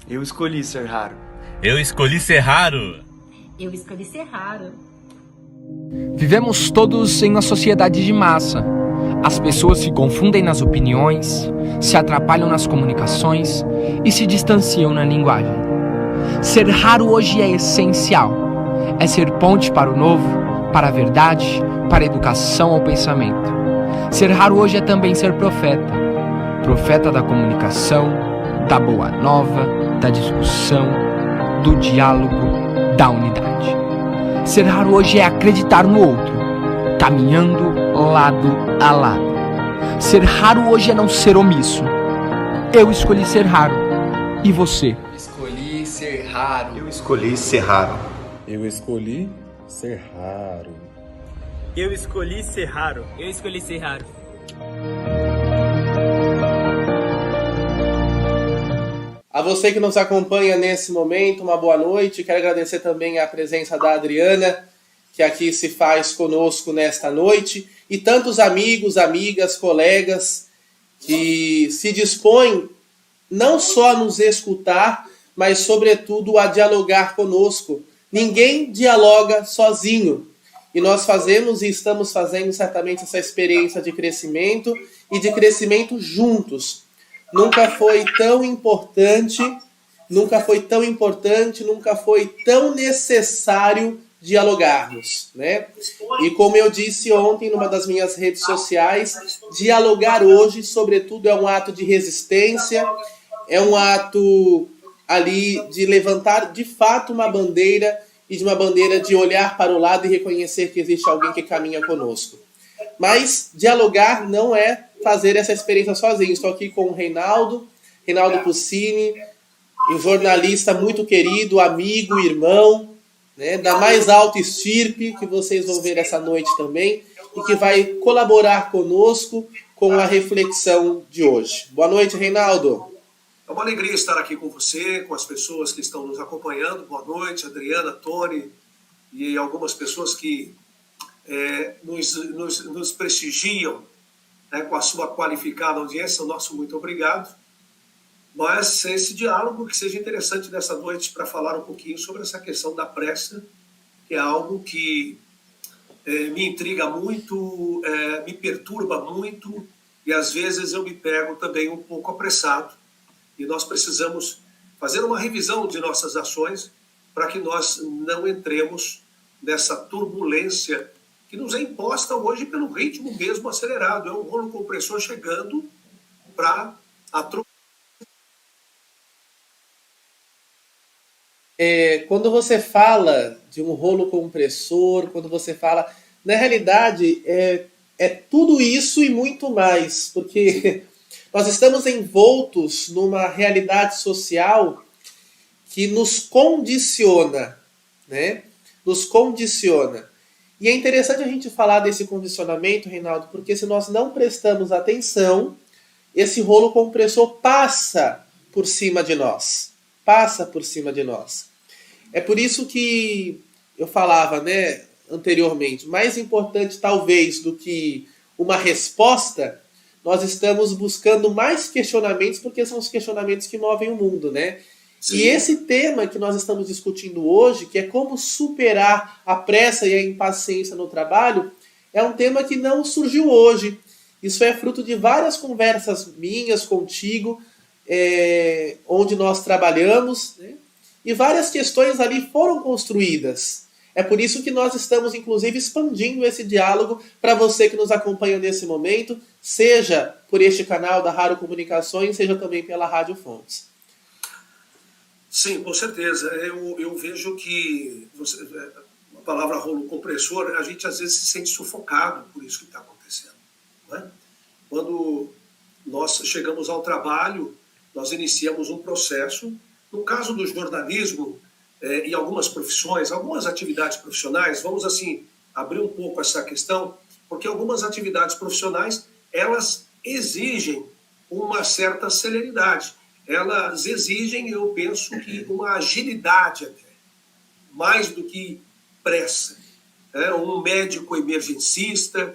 Eu escolhi ser raro. Eu escolhi ser raro. Eu escolhi ser raro. Vivemos todos em uma sociedade de massa. As pessoas se confundem nas opiniões, se atrapalham nas comunicações e se distanciam na linguagem. Ser raro hoje é essencial. É ser ponte para o novo, para a verdade, para a educação ao pensamento. Ser raro hoje é também ser profeta. Profeta da comunicação, da boa nova, da discussão, do diálogo, da unidade. Ser raro hoje é acreditar no outro, caminhando lado a lado. Ser raro hoje é não ser omisso. Eu escolhi ser raro. E você? Escolhi ser raro. Eu escolhi ser raro. Eu escolhi ser raro. Eu escolhi ser raro. Eu escolhi ser raro. A você que nos acompanha nesse momento, uma boa noite. Quero agradecer também a presença da Adriana, que aqui se faz conosco nesta noite, e tantos amigos, amigas, colegas que se dispõem não só a nos escutar, mas sobretudo a dialogar conosco. Ninguém dialoga sozinho. E nós fazemos e estamos fazendo certamente essa experiência de crescimento e de crescimento juntos. Nunca foi tão importante, nunca foi tão necessário dialogarmos, né? E como eu disse ontem numa das minhas redes sociais, dialogar hoje, sobretudo, é um ato de resistência, é um ato ali de levantar de fato uma bandeira, e de uma bandeira de olhar para o lado e reconhecer que existe alguém que caminha conosco. Mas dialogar não é fazer essa experiência sozinho. Estou aqui com o Reinaldo Puccini, um jornalista muito querido, amigo, irmão, né, da mais alta estirpe, que vocês vão ver essa noite também, e que vai colaborar conosco com a reflexão de hoje. Boa noite, Reinaldo. É uma alegria estar aqui com você, com as pessoas que estão nos acompanhando. Boa noite, Adriana, Tony e algumas pessoas que nos prestigiam, né, com a sua qualificada audiência. O nosso muito obrigado. Mas esse diálogo que seja interessante nessa noite para falar um pouquinho sobre essa questão da pressa, que é algo que me intriga muito, me perturba muito, e às vezes eu me pego também um pouco apressado. E nós precisamos fazer uma revisão de nossas ações para que nós não entremos nessa turbulência que nos é imposta hoje pelo ritmo mesmo acelerado. É um rolo compressor chegando para atropelar. Quando você fala de um rolo compressor, quando você fala... Na realidade, é tudo isso e muito mais, porque... Nós estamos envoltos numa realidade social que nos condiciona, né? Nos condiciona. E é interessante a gente falar desse condicionamento, Reinaldo, porque se nós não prestamos atenção, esse rolo compressor passa por cima de nós. Passa por cima de nós. É por isso que eu falava, né, anteriormente, mais importante talvez do que uma resposta, nós estamos buscando mais questionamentos, porque são os questionamentos que movem o mundo, né? Sim. E esse tema que nós estamos discutindo hoje, que é como superar a pressa e a impaciência no trabalho, é um tema que não surgiu hoje. Isso é fruto de várias conversas minhas contigo, onde nós trabalhamos, né? E várias questões ali foram construídas. É por isso que nós estamos, inclusive, expandindo esse diálogo para você que nos acompanha nesse momento, seja por este canal da Raro Comunicações, seja também pela Rádio Fontes. Sim, com certeza. Eu vejo que a palavra rolo compressor, a gente às vezes se sente sufocado por isso que está acontecendo, né? Quando nós chegamos ao trabalho, nós iniciamos um processo. No caso do jornalismo, e algumas profissões, algumas atividades profissionais, vamos assim abrir um pouco essa questão, porque algumas atividades profissionais, elas exigem uma certa celeridade, elas exigem, eu penso, que uma agilidade até, mais do que pressa. Um médico emergencista,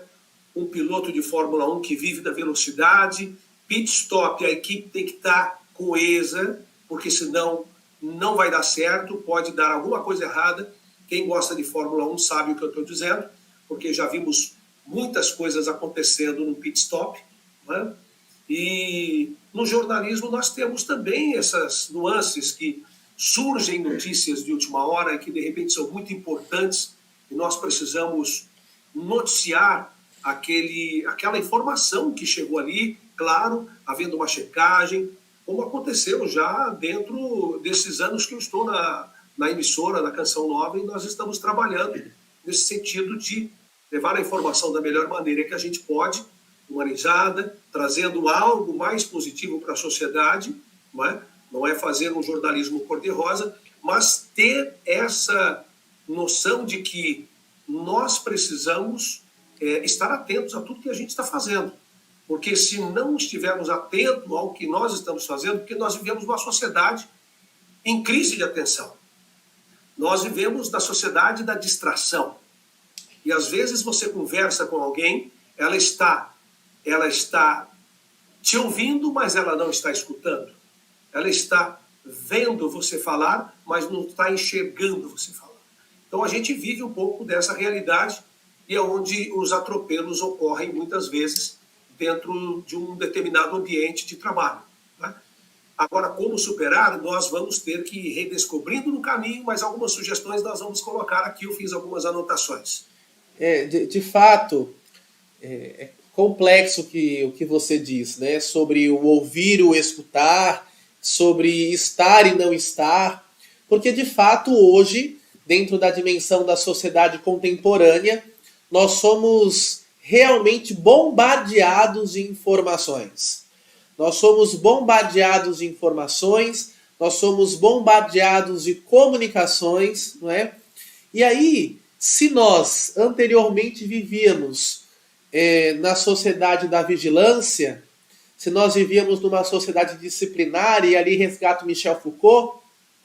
um piloto de Fórmula 1 que vive da velocidade, pit stop, a equipe tem que estar coesa, porque senão não vai dar certo, pode dar alguma coisa errada. Quem gosta de Fórmula 1 sabe o que eu estou dizendo, porque já vimos muitas coisas acontecendo no pit stop, né? E no jornalismo nós temos também essas nuances que surgem notícias de última hora e que de repente são muito importantes e nós precisamos noticiar aquela informação que chegou ali, claro, havendo uma checagem, como aconteceu já dentro desses anos que eu estou na emissora, na Canção Nova, e nós estamos trabalhando nesse sentido de levar a informação da melhor maneira que a gente pode, humanizada, trazendo algo mais positivo para a sociedade, não é fazer um jornalismo cor-de-rosa, mas ter essa noção de que nós precisamos estar atentos a tudo que a gente está fazendo. Porque se não estivermos atentos ao que nós estamos fazendo, porque nós vivemos uma sociedade em crise de atenção. Nós vivemos na sociedade da distração. E às vezes você conversa com alguém, ela está te ouvindo, mas ela não está escutando. Ela está vendo você falar, mas não está enxergando você falar. Então a gente vive um pouco dessa realidade e é onde os atropelos ocorrem muitas vezes dentro de um determinado ambiente de trabalho, né? Agora, como superar, nós vamos ter que ir redescobrindo no caminho, mas algumas sugestões nós vamos colocar aqui, eu fiz algumas anotações. De fato, é complexo o que você diz, né? Sobre o ouvir, o escutar, sobre estar e não estar, porque de fato hoje, dentro da dimensão da sociedade contemporânea, nós somos realmente bombardeados de informações. Nós somos bombardeados de informações, nós somos bombardeados de comunicações, não é? E aí, se nós anteriormente vivíamos na sociedade da vigilância, se nós vivíamos numa sociedade disciplinar, e ali resgato Michel Foucault,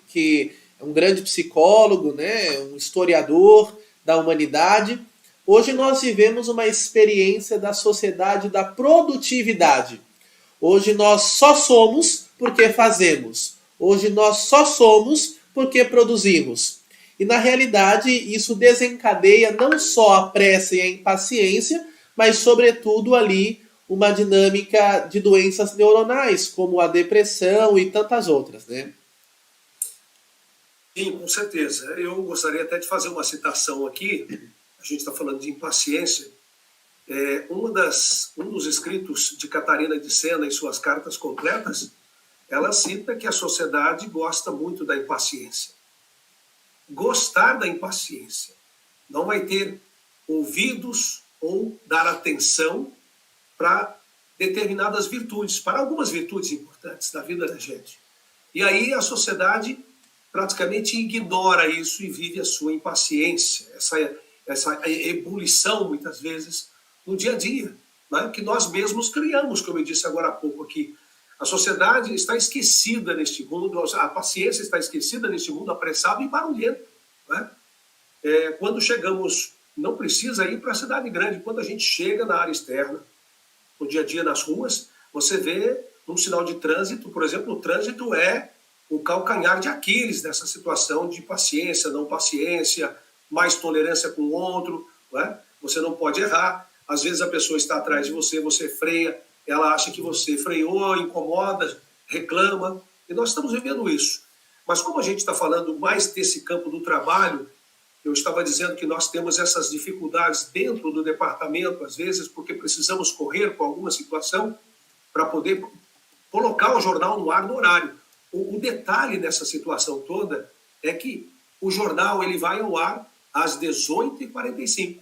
que é um grande psicólogo, né, um historiador da humanidade, hoje nós vivemos uma experiência da sociedade da produtividade. Hoje nós só somos porque fazemos. Hoje nós só somos porque produzimos. E na realidade isso desencadeia não só a pressa e a impaciência, mas sobretudo ali uma dinâmica de doenças neuronais, como a depressão e tantas outras, né? Sim, com certeza. Eu gostaria até de fazer uma citação aqui. A gente está falando de impaciência. Um dos escritos de Catarina de Sena em suas cartas completas, ela cita que a sociedade gosta muito da impaciência. Gostar da impaciência. Não vai ter ouvidos ou dar atenção para determinadas virtudes, para algumas virtudes importantes da vida da gente. E aí a sociedade praticamente ignora isso e vive a sua impaciência, essa ebulição, muitas vezes, no dia a dia, né? Que nós mesmos criamos, como eu disse agora há pouco aqui. A sociedade está esquecida neste mundo, a paciência está esquecida neste mundo apressado e barulhento, né? Quando chegamos, não precisa ir para a cidade grande, quando a gente chega na área externa, no dia a dia nas ruas, você vê um sinal de trânsito, por exemplo, o trânsito é o calcanhar de Aquiles dessa situação de paciência, não paciência, mais tolerância com o outro, né? Você não pode errar. Às vezes a pessoa está atrás de você, você freia, ela acha que você freou, incomoda, reclama, e nós estamos vivendo isso. Mas como a gente está falando mais desse campo do trabalho, eu estava dizendo que nós temos essas dificuldades dentro do departamento, às vezes, porque precisamos correr com alguma situação para poder colocar o jornal no ar no horário. O detalhe nessa situação toda é que o jornal ele vai ao ar às 18h45.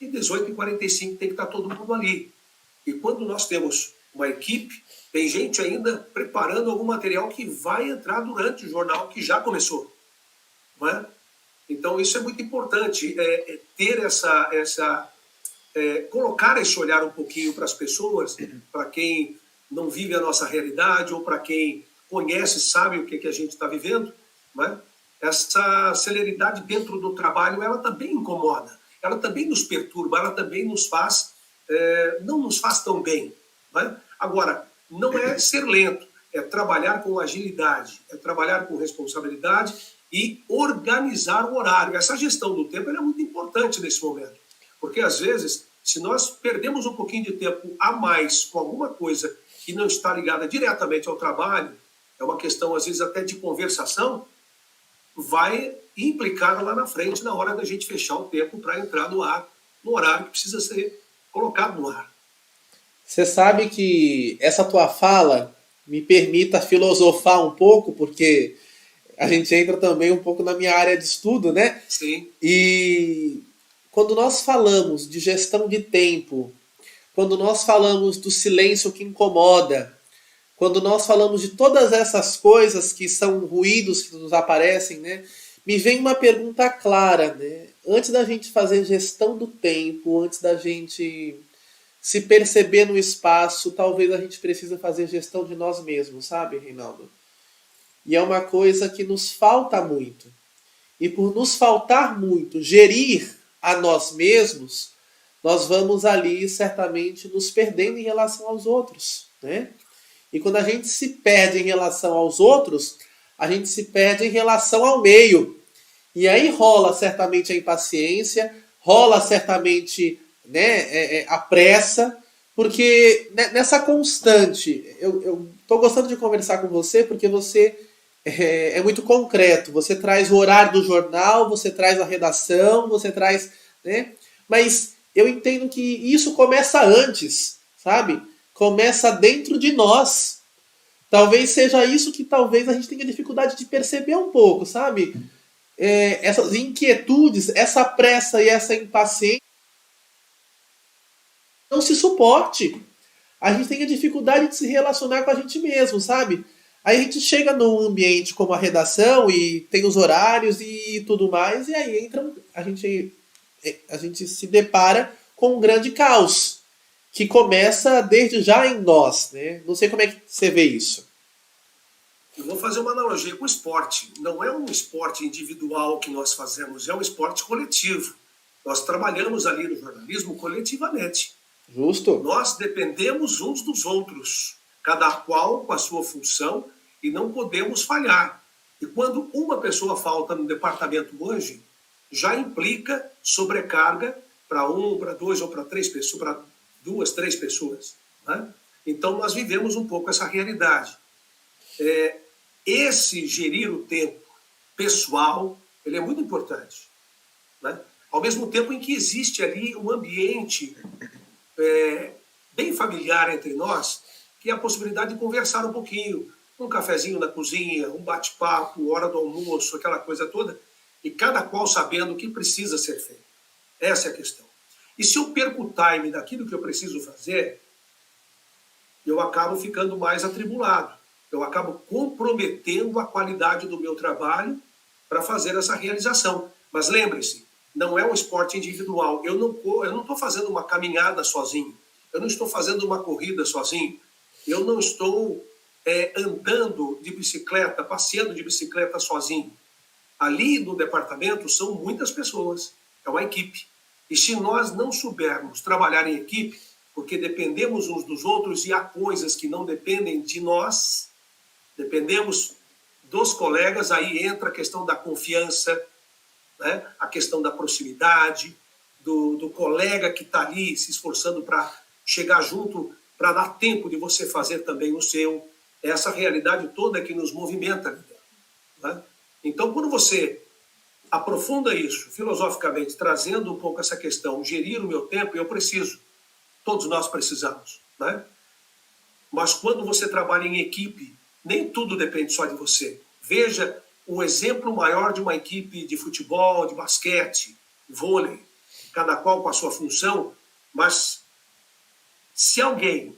E 18h45 tem que estar todo mundo ali. E quando nós temos uma equipe, tem gente ainda preparando algum material que vai entrar durante o jornal que já começou. Não é? Então isso é muito importante, ter colocar esse olhar um pouquinho para as pessoas, para quem não vive a nossa realidade ou para quem conhece, sabe o que a gente está vivendo, né? Essa celeridade dentro do trabalho, ela também incomoda, ela também nos perturba, ela também nos faz, não nos faz tão bem, né? Agora, não é ser lento, é trabalhar com agilidade, é trabalhar com responsabilidade e organizar o horário. Essa gestão do tempo ela é muito importante nesse momento, porque às vezes, se nós perdemos um pouquinho de tempo a mais com alguma coisa que não está ligada diretamente ao trabalho, é uma questão às vezes até de conversação, vai implicar lá na frente na hora da gente fechar o tempo para entrar no ar, no horário que precisa ser colocado no ar. Você sabe que essa tua fala me permita filosofar um pouco, porque a gente entra também um pouco na minha área de estudo, né? Sim. E quando nós falamos de gestão de tempo, quando nós falamos do silêncio que incomoda, quando nós falamos de todas essas coisas que são ruídos que nos aparecem, né? Me vem uma pergunta clara, né? Antes da gente fazer gestão do tempo, antes da gente se perceber no espaço, talvez a gente precise fazer gestão de nós mesmos, sabe, Reinaldo? E é uma coisa que nos falta muito. E por nos faltar muito, gerir a nós mesmos, nós vamos ali certamente nos perdendo em relação aos outros, né? E quando a gente se perde em relação aos outros, a gente se perde em relação ao meio. E aí rola certamente a impaciência, rola certamente, né, a pressa, porque nessa constante, eu estou gostando de conversar com você porque você é muito concreto. Você traz o horário do jornal, você traz a redação, você traz, né? Mas eu entendo que isso começa antes, sabe? Começa dentro de nós. Talvez seja isso que talvez a gente tenha dificuldade de perceber um pouco, sabe? Essas inquietudes, essa pressa e essa impaciência não se suporte. A gente tem a dificuldade de se relacionar com a gente mesmo, sabe? Aí a gente chega num ambiente como a redação e tem os horários e tudo mais, e aí a gente se depara com um grande caos, que começa desde já em nós, né? Não sei como é que você vê isso. Eu vou fazer uma analogia com o esporte. Não é um esporte individual que nós fazemos, é um esporte coletivo. Nós trabalhamos ali no jornalismo coletivamente. Justo. Nós dependemos uns dos outros, cada qual com a sua função, e não podemos falhar. E quando uma pessoa falta no departamento hoje, já implica sobrecarga para um, para dois ou para três pessoas, para duas, três pessoas, né? Então nós vivemos um pouco essa realidade. Esse gerir o tempo pessoal, ele é muito importante, né? Ao mesmo tempo em que existe ali um ambiente bem familiar entre nós, que é a possibilidade de conversar um pouquinho, um cafezinho na cozinha, um bate-papo, hora do almoço, aquela coisa toda, e cada qual sabendo o que precisa ser feito. Essa é a questão. E se eu perco o time daquilo que eu preciso fazer, eu acabo ficando mais atribulado. Eu acabo comprometendo a qualidade do meu trabalho para fazer essa realização. Mas lembre-se, não é um esporte individual. Eu não estou fazendo uma caminhada sozinho. Eu não estou fazendo uma corrida sozinho. Eu não estou andando de bicicleta, passeando de bicicleta sozinho. Ali no departamento são muitas pessoas. É uma equipe. E se nós não soubermos trabalhar em equipe, porque dependemos uns dos outros e há coisas que não dependem de nós, dependemos dos colegas, aí entra a questão da confiança, né? A questão da proximidade, do colega que está ali se esforçando para chegar junto, para dar tempo de você fazer também o seu. Essa realidade toda que nos movimenta, né? Então, quando você aprofunda isso filosoficamente, trazendo um pouco essa questão, gerir o meu tempo, eu preciso. Todos nós precisamos, né? Mas quando você trabalha em equipe, nem tudo depende só de você. Veja o exemplo maior de uma equipe de futebol, de basquete, vôlei, cada qual com a sua função, mas se alguém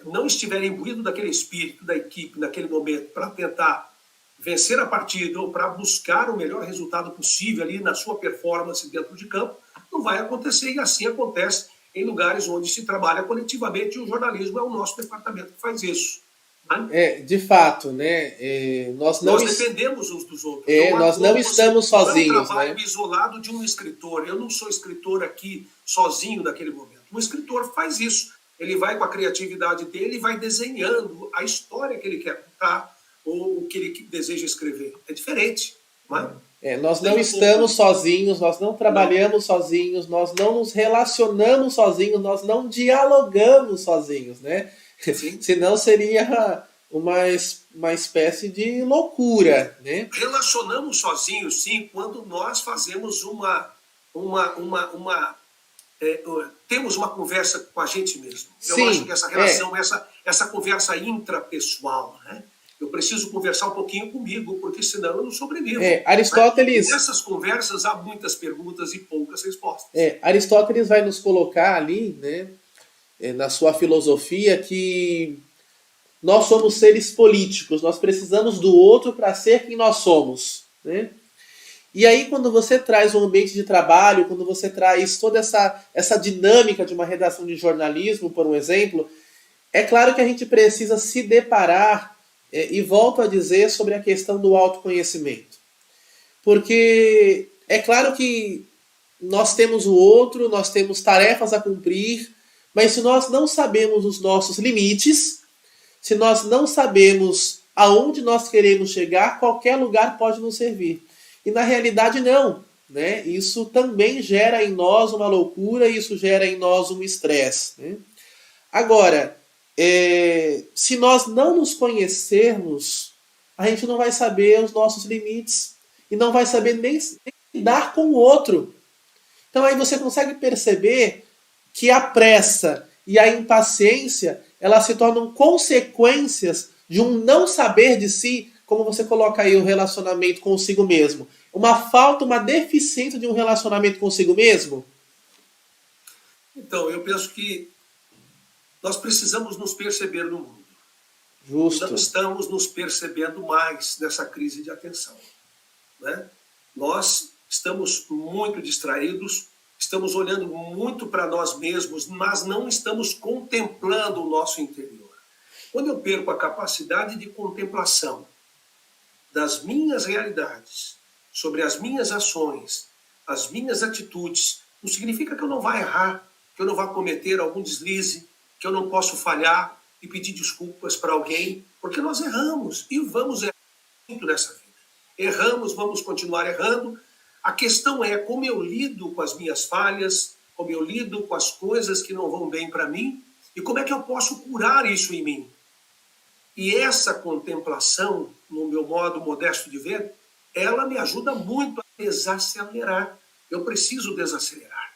não estiver imbuído daquele espírito da equipe naquele momento para tentar vencer a partida ou para buscar o melhor resultado possível ali na sua performance dentro de campo, não vai acontecer, e assim acontece em lugares onde se trabalha coletivamente, e o jornalismo é o nosso departamento que faz isso. Né? De fato, né? Nós dependemos uns dos outros. Nós não estamos sozinhos. Não é um trabalho, né? Isolado de um escritor. Eu não sou escritor aqui sozinho naquele momento. O escritor faz isso. ele vai com a criatividade dele e vai desenhando a história que ele quer contar ou o que ele deseja escrever. É diferente, não é? Nós não estamos sozinhos, nós não trabalhamos sozinhos, nós não nos relacionamos sozinhos, nós não dialogamos sozinhos, né? Sim. Senão seria uma espécie de loucura, né? Relacionamos sozinhos, sim, quando nós fazemos temos uma conversa com a gente mesmo. Sim, eu acho que essa relação, essa conversa intrapessoal, né? Eu preciso conversar um pouquinho comigo, porque senão eu não sobrevivo. Aristóteles... Nessas conversas há muitas perguntas e poucas respostas. Aristóteles vai nos colocar ali, né, na sua filosofia, que nós somos seres políticos, nós precisamos do outro para ser quem nós somos, né? E aí, quando você traz um ambiente de trabalho, quando você traz toda essa dinâmica de uma redação de jornalismo, por um exemplo, é claro que a gente precisa se deparar, e volto a dizer, sobre a questão do autoconhecimento. Porque é claro que nós temos o outro, nós temos tarefas a cumprir, mas se nós não sabemos os nossos limites, se nós não sabemos aonde nós queremos chegar, qualquer lugar pode nos servir. E na realidade não, né? Isso também gera em nós uma loucura, isso gera em nós um estresse, né? Agora, se nós não nos conhecermos, a gente não vai saber os nossos limites e não vai saber nem lidar com o outro. Então aí você consegue perceber que a pressa e a impaciência, elas se tornam consequências de um não saber de si, como você coloca aí o relacionamento consigo mesmo. Uma falta, uma deficiência de um relacionamento consigo mesmo? Então, eu penso que nós precisamos nos perceber no mundo. Justo. Não estamos nos percebendo mais nessa crise de atenção, né? Nós estamos muito distraídos, estamos olhando muito para nós mesmos, mas não estamos contemplando o nosso interior. Quando eu perco a capacidade de contemplação das minhas realidades, sobre as minhas ações, as minhas atitudes, não significa que eu não vá errar, que eu não vá cometer algum deslize, que eu não posso falhar e pedir desculpas para alguém, porque nós erramos e vamos errar muito nessa vida. Erramos, vamos continuar errando. A questão é como eu lido com as minhas falhas, como eu lido com as coisas que não vão bem para mim e como é que eu posso curar isso em mim. E essa contemplação, no meu modo modesto de ver, ela me ajuda muito a desacelerar. Eu preciso desacelerar.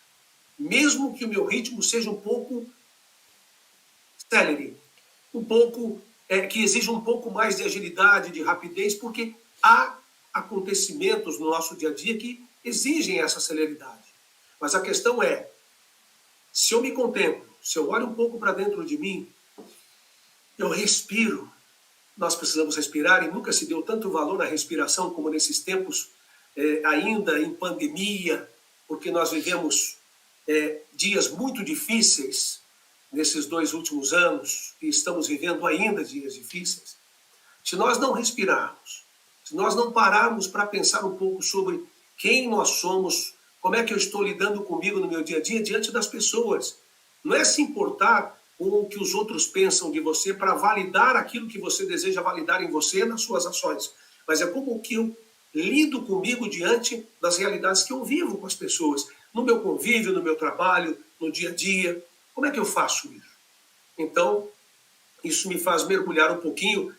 Mesmo que o meu ritmo seja um pouco célere, que exija um pouco mais de agilidade, de rapidez, porque há acontecimentos no nosso dia a dia que exigem essa celeridade. Mas a questão é, se eu me contemplo, se eu olho um pouco para dentro de mim, eu respiro. Nós precisamos respirar e nunca se deu tanto valor à respiração como nesses tempos, ainda em pandemia, porque nós vivemos dias muito difíceis nesses 2 últimos anos e estamos vivendo ainda dias difíceis. Se nós não respirarmos, se nós não pararmos para pensar um pouco sobre quem nós somos, como é que eu estou lidando comigo no meu dia a dia diante das pessoas, não é se importar com o que os outros pensam de você para validar aquilo que você deseja validar em você nas suas ações, mas é como que eu lido comigo diante das realidades que eu vivo com as pessoas, no meu convívio, no meu trabalho, no dia a dia. Como é que eu faço isso? Então, isso me faz mergulhar um pouquinho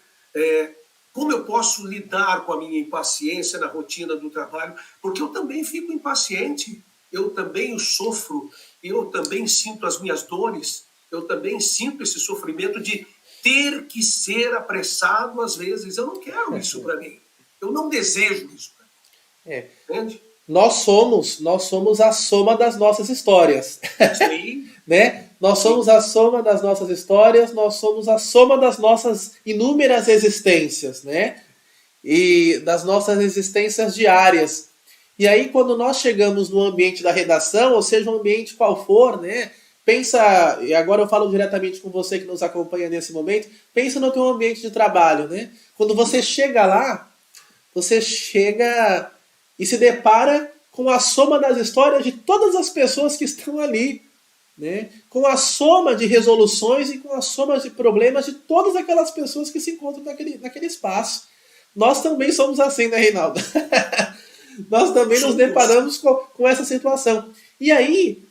como eu posso lidar com a minha impaciência na rotina do trabalho, porque eu também fico impaciente, eu também sofro, eu também sinto as minhas dores, eu também sinto esse sofrimento de ter que ser apressado às vezes. Eu não quero isso para mim, eu não desejo isso para mim. Entende? Nós somos a soma das nossas histórias. Sim. Né? Nós somos a soma das nossas histórias, nós somos a soma das nossas inúmeras existências, né? E das nossas existências diárias. E aí, quando nós chegamos no ambiente da redação, ou seja, um ambiente qual for, né? Pensa, e agora eu falo diretamente com você que nos acompanha nesse momento, pensa no teu ambiente de trabalho, né? Quando você chega lá, você chega e se depara com a soma das histórias de todas as pessoas que estão ali. né, com a soma de resoluções e com a soma de problemas de todas aquelas pessoas que se encontram naquele espaço. Nós também somos assim, né, Reinaldo? Nós também nos deparamos com essa situação. E aí,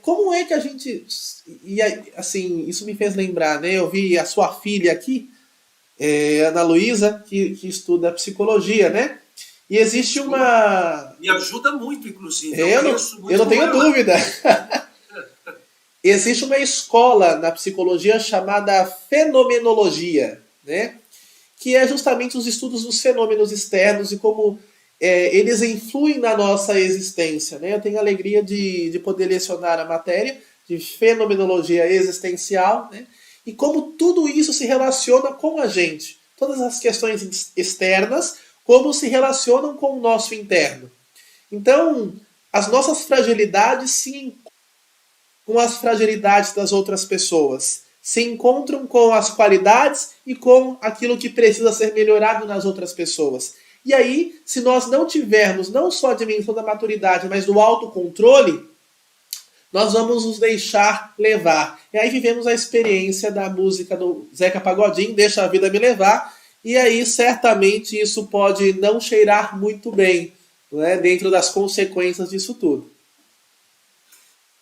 como é que a gente... E assim, isso me fez lembrar, né? Eu vi a sua filha aqui, Ana Luísa, que estuda psicologia, né? E existe uma... Me ajuda muito, inclusive. Eu não tenho dúvida. Existe uma escola na psicologia chamada fenomenologia, né? Que é justamente os estudos dos fenômenos externos e como eles influem na nossa existência, né? Eu tenho a alegria de poder lecionar a matéria de fenomenologia existencial, né? E como tudo isso se relaciona com a gente. Todas as questões externas, como se relacionam com o nosso interno. Então, as nossas fragilidades se encontram com as fragilidades das outras pessoas. Se encontram com as qualidades e com aquilo que precisa ser melhorado nas outras pessoas. E aí, se nós não tivermos não só a dimensão da maturidade, mas do autocontrole, nós vamos nos deixar levar. E aí vivemos a experiência da música do Zeca Pagodinho, Deixa a Vida Me Levar, e aí certamente isso pode não cheirar muito bem, né, dentro das consequências disso tudo.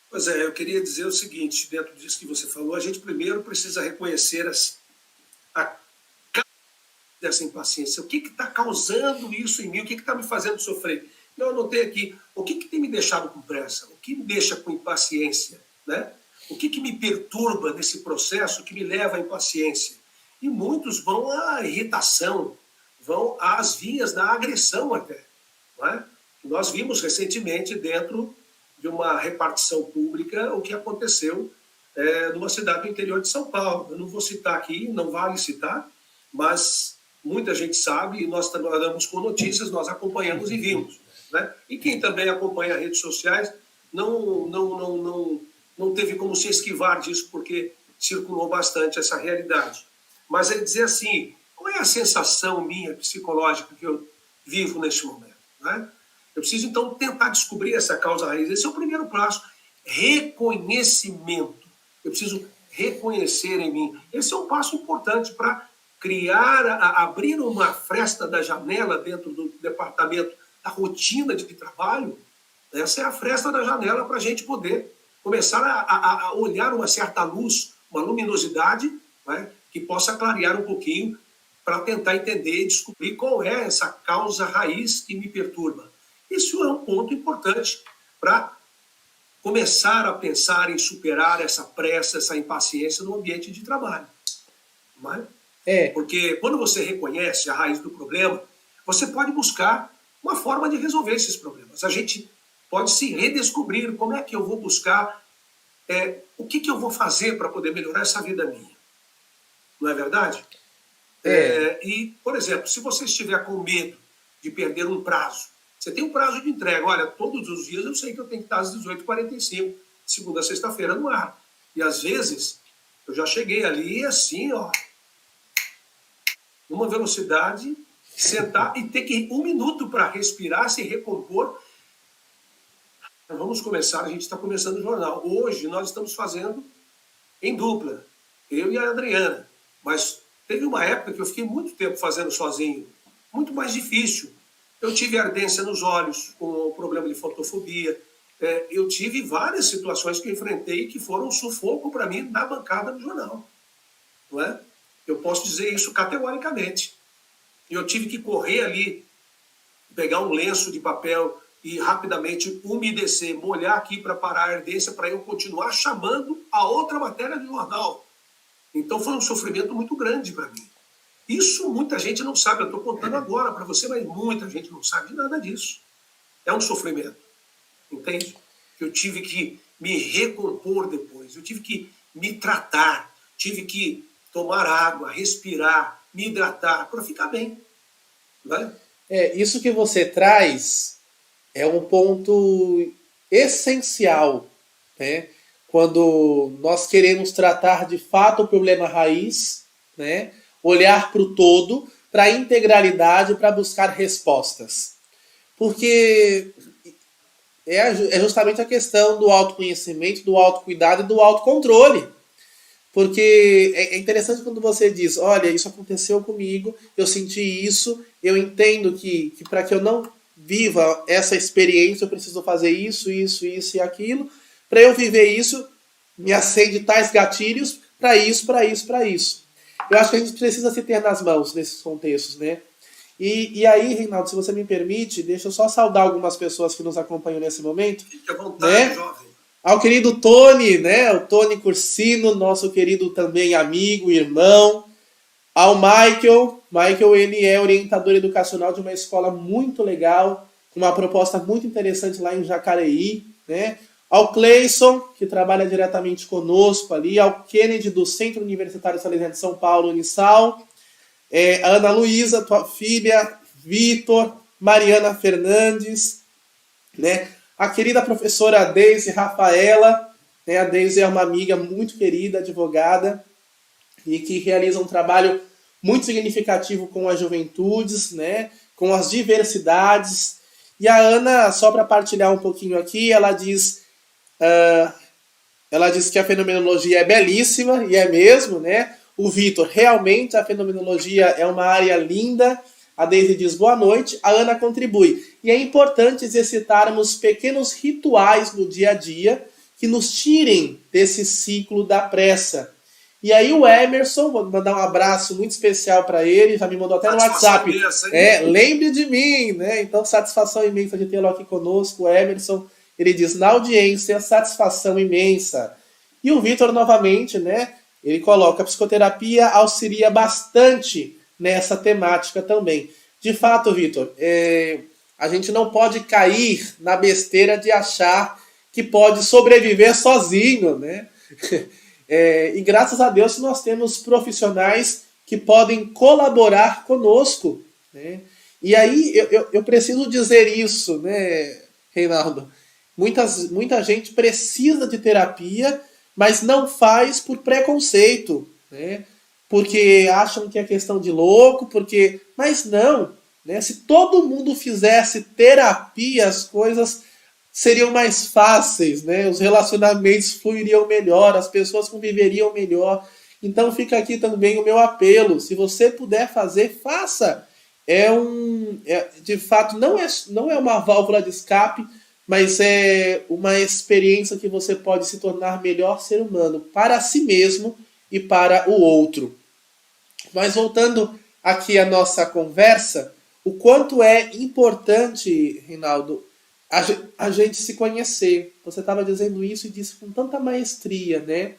Pois é, eu queria dizer o seguinte, dentro disso que você falou, a gente primeiro precisa reconhecer a causa dessa impaciência. O que está causando isso em mim? O que está me fazendo sofrer? Eu anotei aqui, o que tem me deixado com pressa? O que me deixa com impaciência? Né? O que me perturba nesse processo que me leva à impaciência? E muitos vão à irritação, vão às vias da agressão até. Não é? Nós vimos recentemente dentro de uma repartição pública o que aconteceu numa cidade do interior de São Paulo. Eu não vou citar aqui, não vale citar, mas muita gente sabe, e nós trabalhamos com notícias, nós acompanhamos e vimos. Né? E quem também acompanha as redes sociais não teve como se esquivar disso, porque circulou bastante essa realidade. Mas é dizer assim, qual é a sensação minha psicológica que eu vivo neste momento? Né? Eu preciso, então, tentar descobrir essa causa raiz. Esse é o primeiro passo. Reconhecimento. Eu preciso reconhecer em mim. Esse é um passo importante para abrir uma fresta da janela dentro do departamento da rotina de trabalho. Essa é a fresta da janela para a gente poder começar a olhar uma certa luz, uma luminosidade, né, que possa clarear um pouquinho para tentar entender e descobrir qual é essa causa raiz que me perturba. Isso é um ponto importante para começar a pensar em superar essa pressa, essa impaciência no ambiente de trabalho. Não é? Porque quando você reconhece a raiz do problema, você pode buscar uma forma de resolver esses problemas. A gente pode se redescobrir como é que eu vou buscar, o que eu vou fazer para poder melhorar essa vida minha. Não é verdade? E, por exemplo, se você estiver com medo de perder um prazo, você tem um prazo de entrega. Olha, todos os dias eu sei que eu tenho que estar às 18h45, segunda a sexta-feira no ar. E às vezes eu já cheguei ali assim, ó, numa velocidade, sentar e ter que ir 1 minuto para respirar, se recompor. Vamos começar, a gente está começando o jornal. Hoje nós estamos fazendo em dupla, eu e a Adriana. Mas teve uma época que eu fiquei muito tempo fazendo sozinho, muito mais difícil. Eu tive ardência nos olhos, com o problema de fotofobia. Eu tive várias situações que eu enfrentei que foram um sufoco para mim na bancada do jornal. Não é? Eu posso dizer isso categoricamente. Eu tive que correr ali, pegar um lenço de papel e rapidamente umedecer, molhar aqui para parar a ardência, para eu continuar chamando a outra matéria do jornal. Então foi um sofrimento muito grande para mim. Isso muita gente não sabe, eu estou contando agora para você, mas muita gente não sabe de nada disso. É um sofrimento, entende? Eu tive que me recompor depois, eu tive que me tratar, tive que tomar água, respirar, me hidratar para ficar bem. Né? Isso que você traz é um ponto essencial, né? Quando nós queremos tratar de fato o problema raiz, né? Olhar para o todo, para a integralidade, para buscar respostas. Porque é justamente a questão do autoconhecimento, do autocuidado e do autocontrole. Porque é interessante quando você diz, olha, isso aconteceu comigo, eu senti isso, eu entendo que para que eu não viva essa experiência, eu preciso fazer isso, isso, isso e aquilo. Para eu viver isso, me acende tais gatilhos para isso, para isso, para isso. Eu acho que a gente precisa se ter nas mãos nesses contextos, né? E aí, Reinaldo, se você me permite, deixa eu só saudar algumas pessoas que nos acompanham nesse momento. Fique à vontade, né? jovem. Ao querido Tony, né? O Tony Cursino, nosso querido também amigo, irmão. Ao Michael. Michael, ele é orientador educacional de uma escola muito legal, com uma proposta muito interessante lá em Jacareí, né? Ao Cleison, que trabalha diretamente conosco ali. Ao Kennedy, do Centro Universitário Salesiano de São Paulo, Unisal. A Ana Luísa, tua filha. Vitor. Mariana Fernandes, né? A querida professora Deise Rafaela, né? A Deise é uma amiga muito querida, advogada, e que realiza um trabalho muito significativo com as juventudes, né? Com as diversidades. E a Ana, só para partilhar um pouquinho aqui, ela diz que a fenomenologia é belíssima, e é mesmo, né? O Vitor, realmente a fenomenologia é uma área linda. A Deise diz boa noite, a Ana contribui. E é importante exercitarmos pequenos rituais no dia a dia que nos tirem desse ciclo da pressa. E aí o Emerson, vou mandar um abraço muito especial para ele, já me mandou até no WhatsApp. Lembre de mim, né? Então, satisfação imensa de tê-lo aqui conosco, o Emerson. Ele diz, na audiência, satisfação imensa. E o Vitor, novamente, né? Ele coloca, a psicoterapia auxilia bastante nessa temática também. De fato, Vitor, a gente não pode cair na besteira de achar que pode sobreviver sozinho, né? E graças a Deus nós temos profissionais que podem colaborar conosco, né? E aí eu preciso dizer isso, né, Reinaldo? Muita gente precisa de terapia, mas não faz por preconceito, né? Porque acham que é questão de louco, mas não, né? Se todo mundo fizesse terapia, as coisas seriam mais fáceis, né? Os relacionamentos fluiriam melhor, as pessoas conviveriam melhor. Então fica aqui também o meu apelo, se você puder fazer, faça. De fato, não é uma válvula de escape, mas é uma experiência que você pode se tornar melhor ser humano para si mesmo e para o outro. Mas voltando aqui à nossa conversa, o quanto é importante, Reinaldo, a gente se conhecer. Você estava dizendo isso e disse com tanta maestria, né?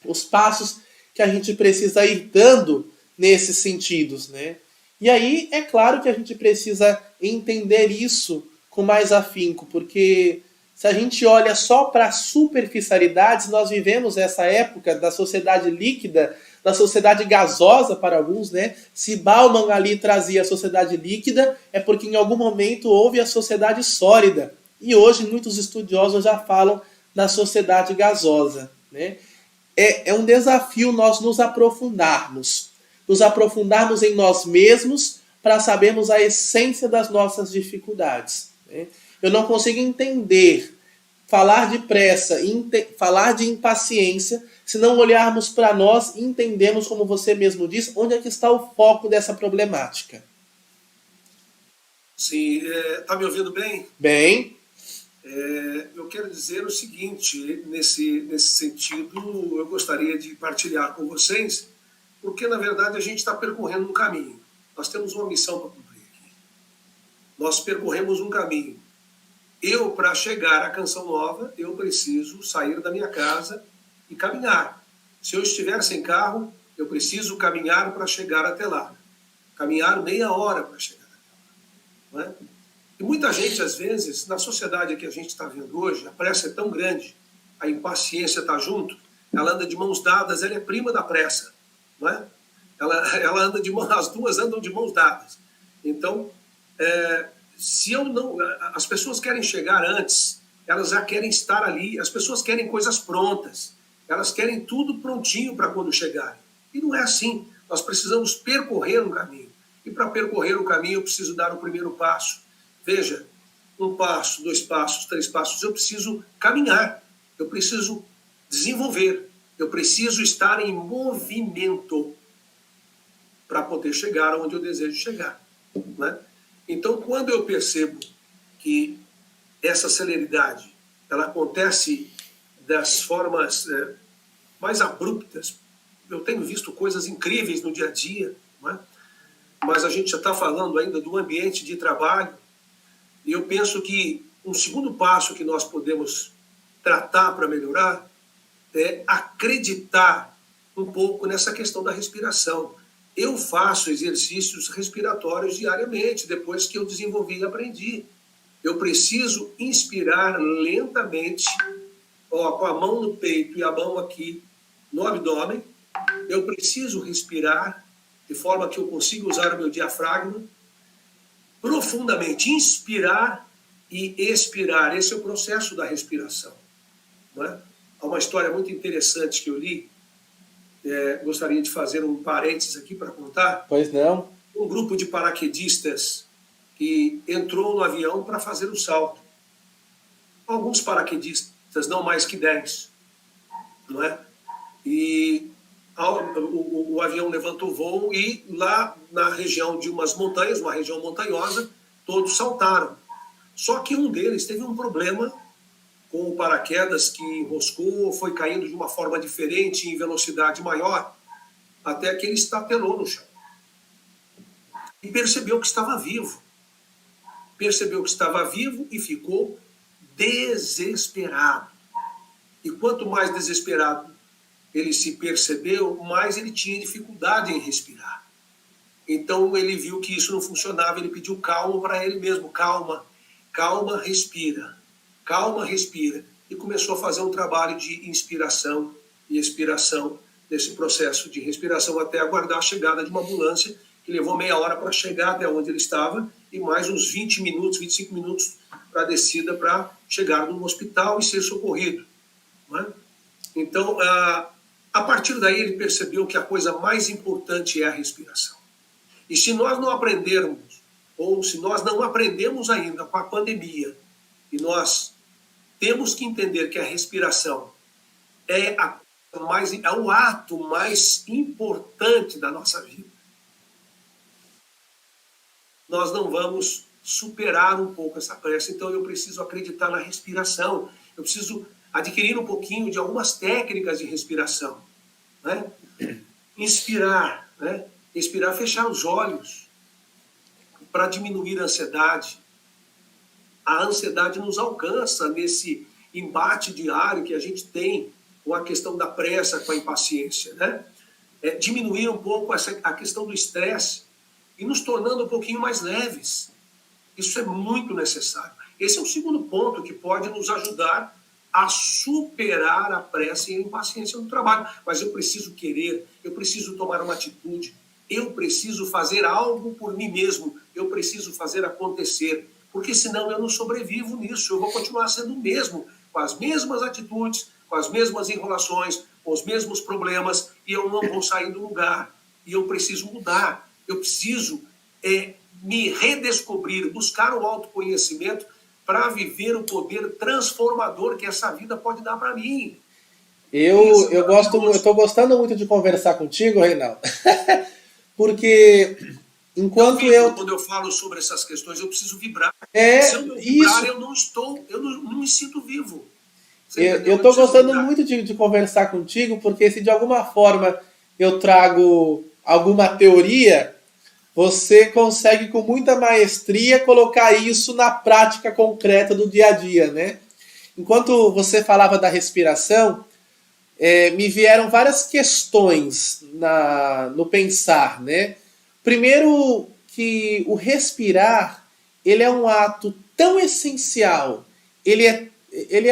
Os passos que a gente precisa ir dando nesses sentidos, né? E aí, é claro que a gente precisa entender isso com mais afinco, porque se a gente olha só para superficialidades, nós vivemos essa época da sociedade líquida, da sociedade gasosa para alguns, né? Se Bauman ali trazia a sociedade líquida, é porque em algum momento houve a sociedade sólida. E hoje muitos estudiosos já falam da sociedade gasosa, né? É um desafio nós nos aprofundarmos em nós mesmos para sabermos a essência das nossas dificuldades, né? Eu não consigo entender, falar de pressa, falar de impaciência, se não olharmos para nós e entendermos, como você mesmo disse, onde é que está o foco dessa problemática. Sim, tá me ouvindo bem? Bem. Eu quero dizer o seguinte, nesse sentido, eu gostaria de partilhar com vocês, porque, na verdade, a gente está percorrendo um caminho. Nós temos uma missão para cumprir aqui. Nós percorremos um caminho. Para chegar à Canção Nova, eu preciso sair da minha casa e caminhar. Se eu estiver sem carro, eu preciso caminhar para chegar até lá. Caminhar meia hora para chegar até lá. Não é? E muita gente, às vezes, na sociedade que a gente está vendo hoje, a pressa é tão grande, a impaciência está junto, ela anda de mãos dadas, ela é prima da pressa. Não é? Ela anda as duas andam de mãos dadas. Então, as pessoas querem chegar antes, elas já querem estar ali, as pessoas querem coisas prontas, elas querem tudo prontinho para quando chegarem. E não é assim, nós precisamos percorrer um caminho. E para percorrer o caminho eu preciso dar o primeiro passo. Veja, um passo, 2 passos, 3 passos, eu preciso caminhar, eu preciso desenvolver, eu preciso estar em movimento para poder chegar onde eu desejo chegar, né? Então, quando eu percebo que essa celeridade ela acontece das formas mais abruptas, eu tenho visto coisas incríveis no dia a dia, né? Mas a gente já está falando ainda do ambiente de trabalho, e eu penso que um segundo passo que nós podemos tratar para melhorar é acreditar um pouco nessa questão da respiração. Eu faço exercícios respiratórios diariamente, depois que eu desenvolvi e aprendi. Eu preciso inspirar lentamente, com a mão no peito e a mão aqui no abdômen. Eu preciso respirar de forma que eu consiga usar o meu diafragma profundamente, inspirar e expirar. Esse é o processo da respiração, não é? Há uma história muito interessante que eu li, gostaria de fazer um parênteses aqui para contar. Pois não. Um grupo de paraquedistas que entrou no avião para fazer o salto. Alguns paraquedistas, não mais que 10, não é? E o avião levantou o voo e lá na região de umas montanhas, uma região montanhosa, todos saltaram. Só que um deles teve um problema com o paraquedas que enroscou, foi caindo de uma forma diferente, em velocidade maior, até que ele estatelou no chão. E percebeu que estava vivo. Percebeu que estava vivo e ficou desesperado. E quanto mais desesperado ele se percebeu, mais ele tinha dificuldade em respirar. Então ele viu que isso não funcionava, ele pediu calma para ele mesmo. Calma, calma, respira. Calma, respira. E começou a fazer um trabalho de inspiração e expiração nesse processo de respiração até aguardar a chegada de uma ambulância, que levou meia hora para chegar até onde ele estava e mais uns 20 minutos, 25 minutos para a descida para chegar no hospital e ser socorrido, não é? Então, a partir daí ele percebeu que a coisa mais importante é a respiração. E se nós não aprendermos, ou se nós não aprendemos ainda com a pandemia, e nós temos que entender que a respiração é o ato mais importante da nossa vida, nós não vamos superar um pouco essa pressa. Então eu preciso acreditar na respiração, eu preciso adquirir um pouquinho de algumas técnicas de respiração, né? Inspirar, né? Inspirar, fechar os olhos para diminuir a ansiedade. A ansiedade nos alcança nesse embate diário que a gente tem com a questão da pressa, com a impaciência, né? Diminuir um pouco a questão do estresse e nos tornando um pouquinho mais leves. Isso é muito necessário. Esse é o segundo ponto que pode nos ajudar a superar a pressa e a impaciência no trabalho. Mas eu preciso querer, eu preciso tomar uma atitude, eu preciso fazer algo por mim mesmo, eu preciso fazer acontecer, porque senão eu não sobrevivo nisso, eu vou continuar sendo o mesmo, com as mesmas atitudes, com as mesmas enrolações, com os mesmos problemas, e eu não vou sair do lugar. E eu preciso mudar, eu preciso me redescobrir, buscar o autoconhecimento para viver o poder transformador que essa vida pode dar para mim. Eu estou gostando muito de conversar contigo, Reinaldo, porque enquanto quando eu falo sobre essas questões, eu preciso vibrar. Se eu não vibrar, eu não me sinto vivo. Eu estou gostando muito de conversar contigo, porque se de alguma forma eu trago alguma teoria, você consegue com muita maestria colocar isso na prática concreta do dia a dia, né? Enquanto você falava da respiração, me vieram várias questões no pensar, né? Primeiro, que o respirar, ele é um ato tão essencial, ele é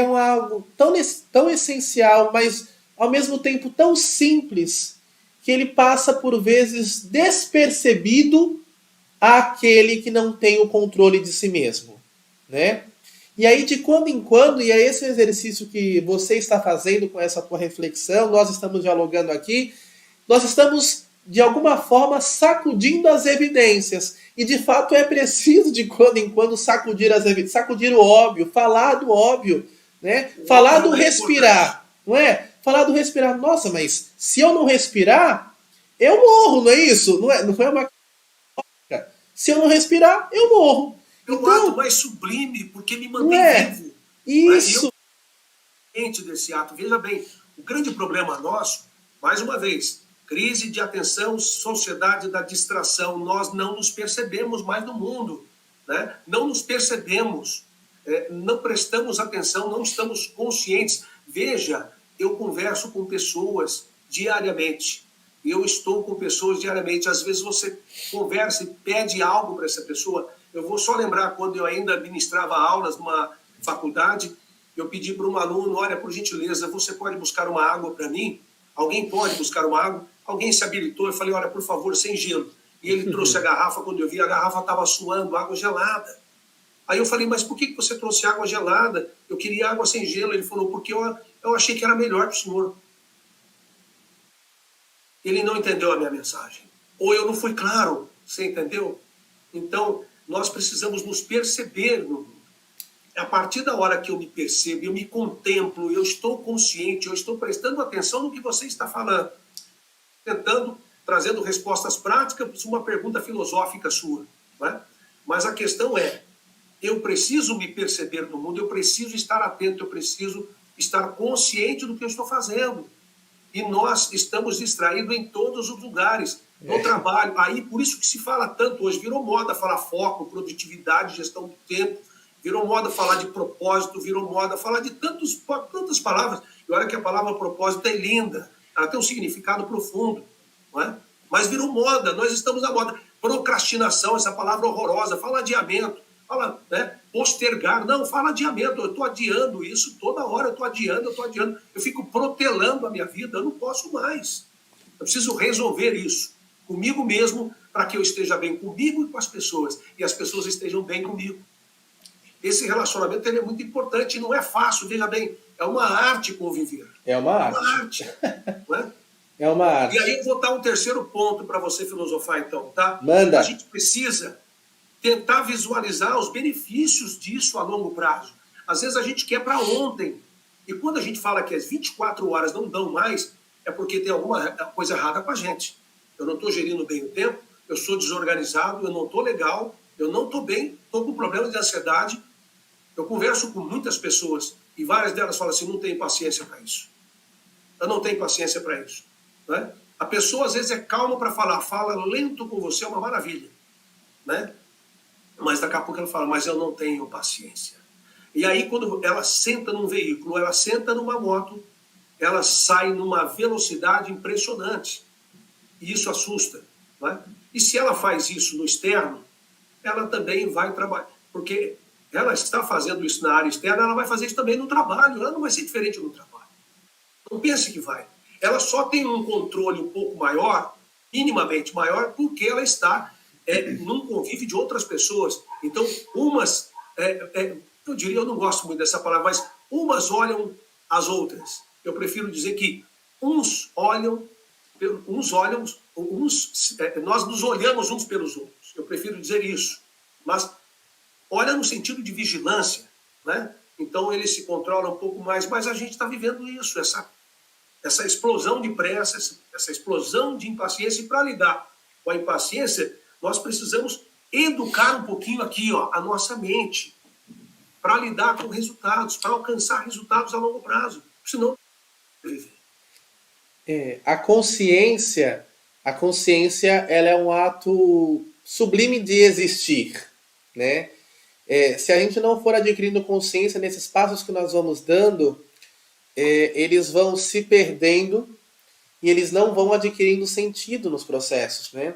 algo tão essencial, mas ao mesmo tempo tão simples, que ele passa por vezes despercebido àquele que não tem o controle de si mesmo, né? E aí de quando em quando, e é esse o exercício que você está fazendo com essa tua reflexão, nós estamos dialogando aqui, nós estamos de alguma forma, sacudindo as evidências. E, de fato, é preciso, de quando em quando, sacudir as evidências, sacudir o óbvio, falar do óbvio, né? Falar do respirar, não é? Falar do respirar. Nossa, mas se eu não respirar, eu morro, não é isso? Não é uma... Se eu não respirar, eu morro. É o Então, ato mais sublime, porque me não mantém é? vivo. Isso. Desse ato. Veja bem, o grande problema nosso, mais uma vez, crise de atenção, sociedade da distração. Nós não nos percebemos mais no mundo, né? Não nos percebemos, não prestamos atenção, não estamos conscientes. Veja, eu converso com pessoas diariamente. Eu estou com pessoas diariamente. Às vezes você conversa e pede algo para essa pessoa. Eu vou só lembrar quando eu ainda ministrava aulas numa faculdade, eu pedi para um aluno, olha, por gentileza, você pode buscar uma água para mim? Alguém pode buscar uma água? Alguém se habilitou, eu falei, olha, por favor, sem gelo. E ele trouxe a garrafa, quando eu vi, a garrafa estava suando, água gelada. Aí eu falei, mas por que você trouxe água gelada? Eu queria água sem gelo. Ele falou, porque eu achei que era melhor para o senhor. Ele não entendeu a minha mensagem. Ou eu não fui claro, você entendeu? Então, nós precisamos nos perceber no mundo. A partir da hora que eu me percebo, eu me contemplo, eu estou consciente, eu estou prestando atenção no que você está falando. Trazendo respostas práticas para uma pergunta filosófica sua. Né? Mas a questão é, eu preciso me perceber no mundo, eu preciso estar atento, eu preciso estar consciente do que eu estou fazendo. E nós estamos distraídos em todos os lugares, no trabalho. Aí, por isso que se fala tanto hoje, virou moda falar foco, produtividade, gestão do tempo, virou moda falar de propósito, virou moda falar de tantas palavras. E olha que a palavra propósito é linda, ela tem um significado profundo, não é? Mas virou moda, nós estamos na moda. Procrastinação, essa palavra horrorosa, fala adiamento, fala, né, postergar, não, fala adiamento, eu estou adiando isso toda hora, eu estou adiando, eu fico protelando a minha vida, eu não posso mais. Eu preciso resolver isso comigo mesmo, para que eu esteja bem comigo e com as pessoas, e as pessoas estejam bem comigo. Esse relacionamento ele é muito importante, e não é fácil, veja bem, é uma arte conviver. É uma arte. Não é? É uma arte. E aí eu vou dar um terceiro ponto para você filosofar, então, tá? Manda. A gente precisa tentar visualizar os benefícios disso a longo prazo. Às vezes a gente quer para ontem. E quando a gente fala que as 24 horas não dão mais, é porque tem alguma coisa errada com a gente. Eu não estou gerindo bem o tempo, eu sou desorganizado, eu não estou legal, eu não estou bem, estou com problemas de ansiedade. Eu converso com muitas pessoas e várias delas falam assim, não tenho paciência para isso. Eu não tenho paciência para isso. Né? A pessoa às vezes é calma para falar, fala lento com você, é uma maravilha. Né? Mas daqui a pouco ela fala, mas eu não tenho paciência. E aí quando ela senta num veículo, ela senta numa moto, ela sai numa velocidade impressionante. E isso assusta. Né? E se ela faz isso no externo, ela também vai trabalhar. Porque ela está fazendo isso na área externa, ela vai fazer isso também no trabalho. Ela não vai ser diferente no trabalho. Não pense que vai. Ela só tem um controle um pouco maior, minimamente maior, porque ela está num convívio de outras pessoas. Então, umas, eu diria, eu não gosto muito dessa palavra, mas umas olham as outras. Eu prefiro dizer que nós nos olhamos uns pelos outros. Eu prefiro dizer isso. Mas olha no sentido de vigilância, né? Então ele se controla um pouco mais, mas a gente está vivendo isso, essa explosão de pressa, essa explosão de impaciência, e para lidar com a impaciência, nós precisamos educar um pouquinho aqui, ó, a nossa mente, para lidar com resultados, para alcançar resultados a longo prazo, senão a consciência, ela é um ato sublime de existir, né? Se a gente não for adquirindo consciência nesses passos que nós vamos dando, eles vão se perdendo e eles não vão adquirindo sentido nos processos, né?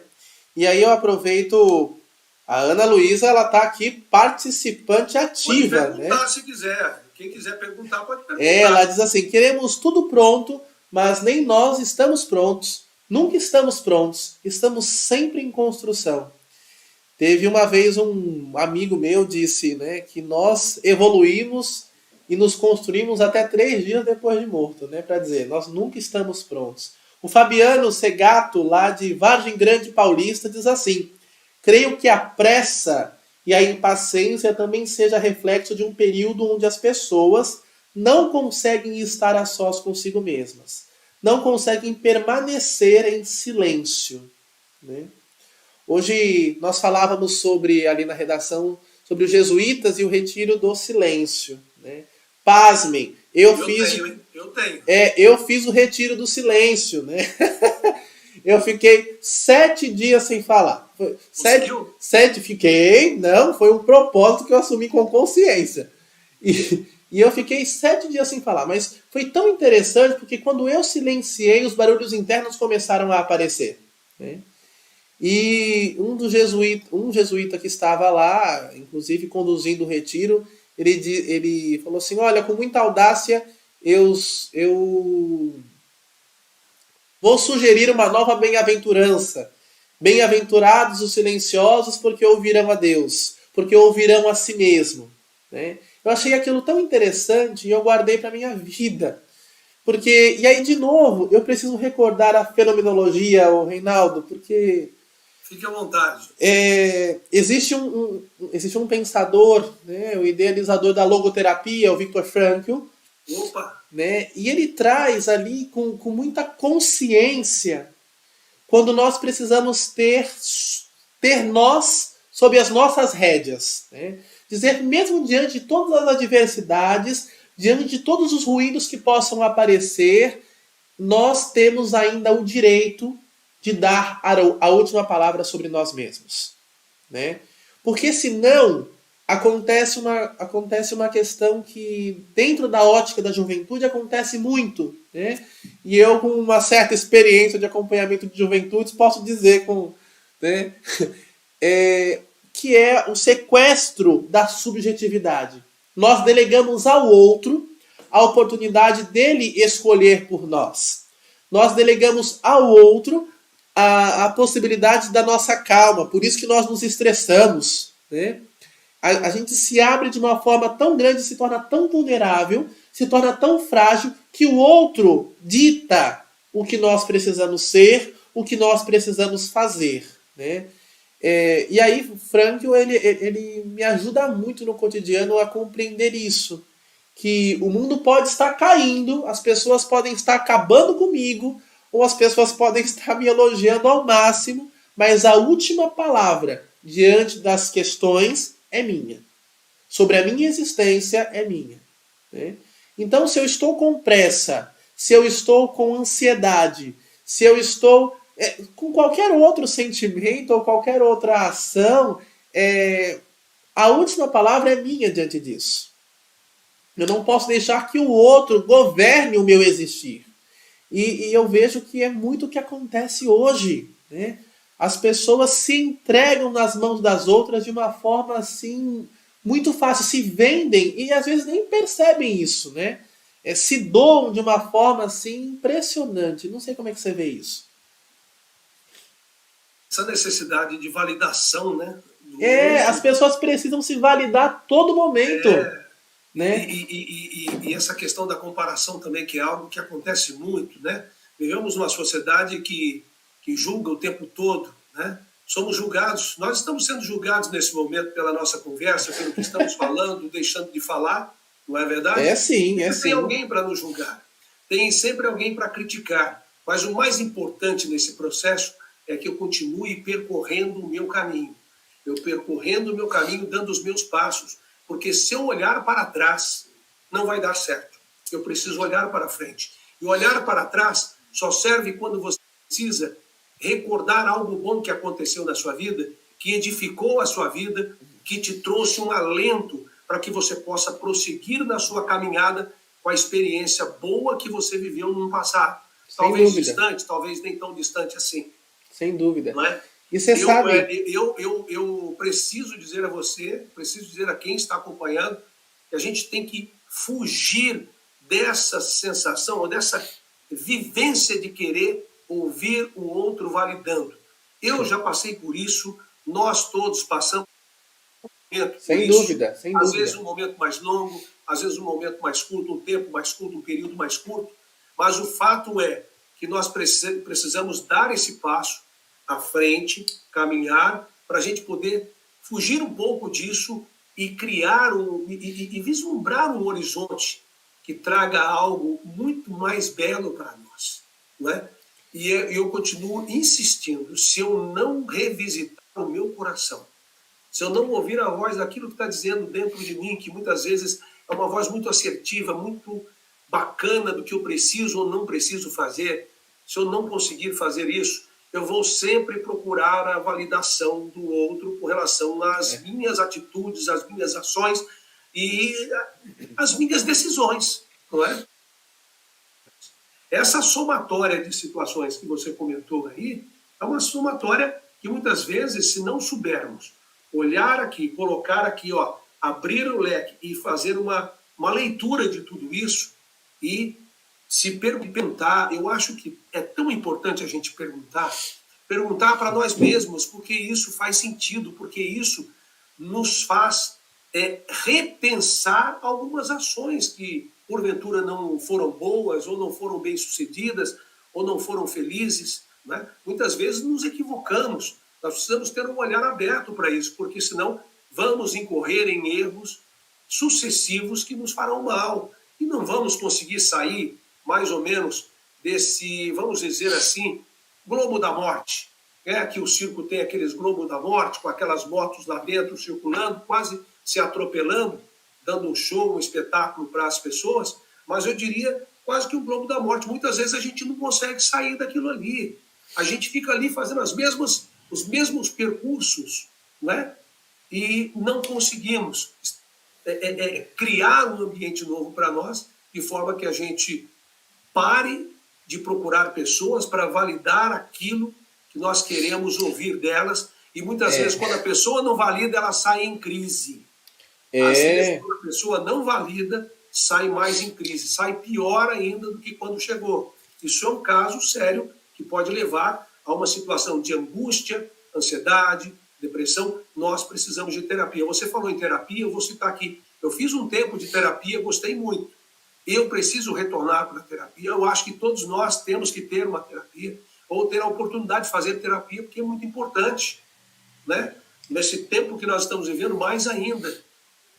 E aí eu aproveito, a Ana Luísa, ela está aqui participante ativa, pode perguntar, né? Se quiser. Quem quiser perguntar, pode perguntar. Ela diz assim, queremos tudo pronto, mas nem nós estamos prontos. Nunca estamos prontos. Estamos sempre em construção. Teve uma vez um amigo meu disse, né, que nós evoluímos e nos construímos até 3 dias depois de morto, né, para dizer, nós nunca estamos prontos. O Fabiano Segato, lá de Vargem Grande Paulista, diz assim: creio que a pressa e a impaciência também seja reflexo de um período onde as pessoas não conseguem estar a sós consigo mesmas, não conseguem permanecer em silêncio, né? Hoje nós falávamos sobre, ali na redação, sobre os jesuítas e o retiro do silêncio, né? Pasmem, eu fiz o retiro do silêncio, né? Eu fiquei 7 dias sem falar. Fiquei, não, foi um propósito que eu assumi com consciência. E eu fiquei 7 dias sem falar, mas foi tão interessante porque quando eu silenciei, os barulhos internos começaram a aparecer, né? E um jesuíta que estava lá, inclusive conduzindo o retiro, ele falou assim: olha, com muita audácia, eu vou sugerir uma nova bem-aventurança. Bem-aventurados os silenciosos, porque ouvirão a Deus, porque ouvirão a si mesmo, né? Eu achei aquilo tão interessante e eu guardei para minha vida. Porque, e aí, de novo, eu preciso recordar a fenomenologia, o Reinaldo, porque... Fique à vontade. Existe um pensador, né, o idealizador da logoterapia, o Viktor Frankl. Opa! Né, e ele traz ali com muita consciência quando nós precisamos ter nós sob as nossas rédeas, né? Dizer, mesmo diante de todas as adversidades, diante de todos os ruídos que possam aparecer, nós temos ainda o direito de dar a última palavra sobre nós mesmos, né? Porque senão acontece uma questão que dentro da ótica da juventude acontece muito, né? E eu, com uma certa experiência de acompanhamento de juventudes, posso dizer né, que é o sequestro da subjetividade. Nós delegamos ao outro a oportunidade dele escolher por nós. Nós delegamos ao outro a possibilidade da nossa calma. Por isso que nós nos estressamos, né? A gente se abre de uma forma tão grande, se torna tão vulnerável, se torna tão frágil, que o outro dita o que nós precisamos ser, o que nós precisamos fazer, né? E aí, Frankl, ele me ajuda muito no cotidiano a compreender isso. Que o mundo pode estar caindo, as pessoas podem estar acabando comigo, ou as pessoas podem estar me elogiando ao máximo, mas a última palavra diante das questões é minha. Sobre a minha existência é minha, né? Então, se eu estou com pressa, se eu estou com ansiedade, se eu estou com qualquer outro sentimento ou qualquer outra ação, a última palavra é minha diante disso. Eu não posso deixar que o outro governe o meu existir. E eu vejo que é muito o que acontece hoje, né? As pessoas se entregam nas mãos das outras de uma forma assim muito fácil, se vendem e às vezes nem percebem isso, né? Se doam de uma forma assim impressionante. Não sei como é que você vê isso. Essa necessidade de validação, né? As pessoas precisam se validar a todo momento. Né? E essa questão da comparação também, que é algo que acontece muito, né? Vivemos numa sociedade que julga o tempo todo, né? Somos julgados, nós estamos sendo julgados nesse momento pela nossa conversa, pelo que estamos falando, deixando de falar, não é verdade? Sim. Tem alguém para nos julgar, tem sempre alguém para criticar, mas o mais importante nesse processo é que eu continue percorrendo o meu caminho. Eu percorrendo o meu caminho, dando os meus passos, porque se eu olhar para trás, não vai dar certo. Eu preciso olhar para frente. E olhar para trás só serve quando você precisa recordar algo bom que aconteceu na sua vida, que edificou a sua vida, que te trouxe um alento para que você possa prosseguir na sua caminhada com a experiência boa que você viveu no passado. Talvez distante, talvez nem tão distante assim. Sem dúvida. Não é? E você sabe... Eu preciso dizer a você, preciso dizer a quem está acompanhando, que a gente tem que fugir dessa sensação, ou dessa vivência de querer ouvir o outro validando. Eu já passei por isso, nós todos passamos por isso. Sem dúvida. Às vezes um momento mais longo, às vezes um momento mais curto, um tempo mais curto, um período mais curto, mas o fato é que nós precisamos dar esse passo à frente, caminhar, para a gente poder fugir um pouco disso e criar e vislumbrar um horizonte que traga algo muito mais belo para nós, não é? E eu continuo insistindo, se eu não revisitar o meu coração, se eu não ouvir a voz daquilo que está dizendo dentro de mim, que muitas vezes é uma voz muito assertiva, muito bacana do que eu preciso ou não preciso fazer, se eu não conseguir fazer isso, eu vou sempre procurar a validação do outro com relação às minhas atitudes, às minhas ações e às minhas decisões, não é? Essa somatória de situações que você comentou aí é uma somatória que muitas vezes, se não soubermos olhar aqui, colocar aqui, ó, abrir o leque e fazer uma leitura de tudo isso e se perguntar, eu acho que é tão importante a gente perguntar para nós mesmos, porque isso faz sentido, porque isso nos faz repensar algumas ações que, porventura, não foram boas, ou não foram bem-sucedidas, ou não foram felizes, né? Muitas vezes nos equivocamos. Nós precisamos ter um olhar aberto para isso, porque senão vamos incorrer em erros sucessivos que nos farão mal. E não vamos conseguir sair, mais ou menos, desse, vamos dizer assim, globo da morte. Que o circo tem aqueles globos da morte, com aquelas motos lá dentro circulando, quase se atropelando, dando um show, um espetáculo para as pessoas, mas eu diria quase que um globo da morte. Muitas vezes a gente não consegue sair daquilo ali. A gente fica ali fazendo os mesmos percursos, né? E não conseguimos criar um ambiente novo para nós, de forma que a gente pare de procurar pessoas para validar aquilo que nós queremos ouvir delas, e muitas vezes, quando a pessoa não valida, ela sai em crise. Às vezes, quando a pessoa não valida, sai mais em crise, sai pior ainda do que quando chegou. Isso é um caso sério que pode levar a uma situação de angústia, ansiedade, depressão. Nós precisamos de terapia. Você falou em terapia, eu vou citar aqui. Eu fiz um tempo de terapia, gostei muito. Eu preciso retornar para a terapia. Eu acho que todos nós temos que ter uma terapia, ou ter a oportunidade de fazer terapia, porque é muito importante, né? Nesse tempo que nós estamos vivendo, mais ainda.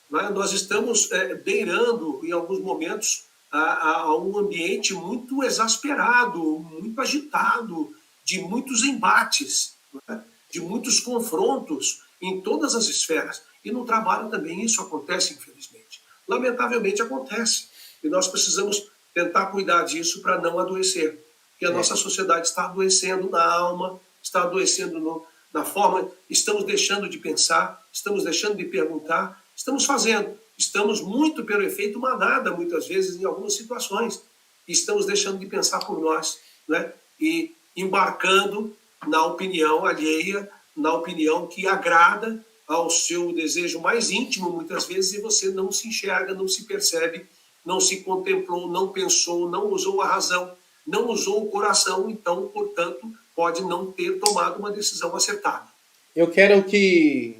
Né? Nós estamos beirando, em alguns momentos, a um ambiente muito exasperado, muito agitado, de muitos embates, né? De muitos confrontos em todas as esferas. E no trabalho também isso acontece, infelizmente. Lamentavelmente acontece. E nós precisamos tentar cuidar disso para não adoecer. Porque a nossa sociedade está adoecendo na alma, está adoecendo na forma, estamos deixando de pensar, estamos deixando de perguntar, estamos muito pelo efeito manada, muitas vezes, em algumas situações, e estamos deixando de pensar por nós, né? E embarcando na opinião alheia, na opinião que agrada ao seu desejo mais íntimo, muitas vezes, e você não se enxerga, não se percebe, não se contemplou, não pensou, não usou a razão, não usou o coração, então, portanto, pode não ter tomado uma decisão acertada. Eu quero que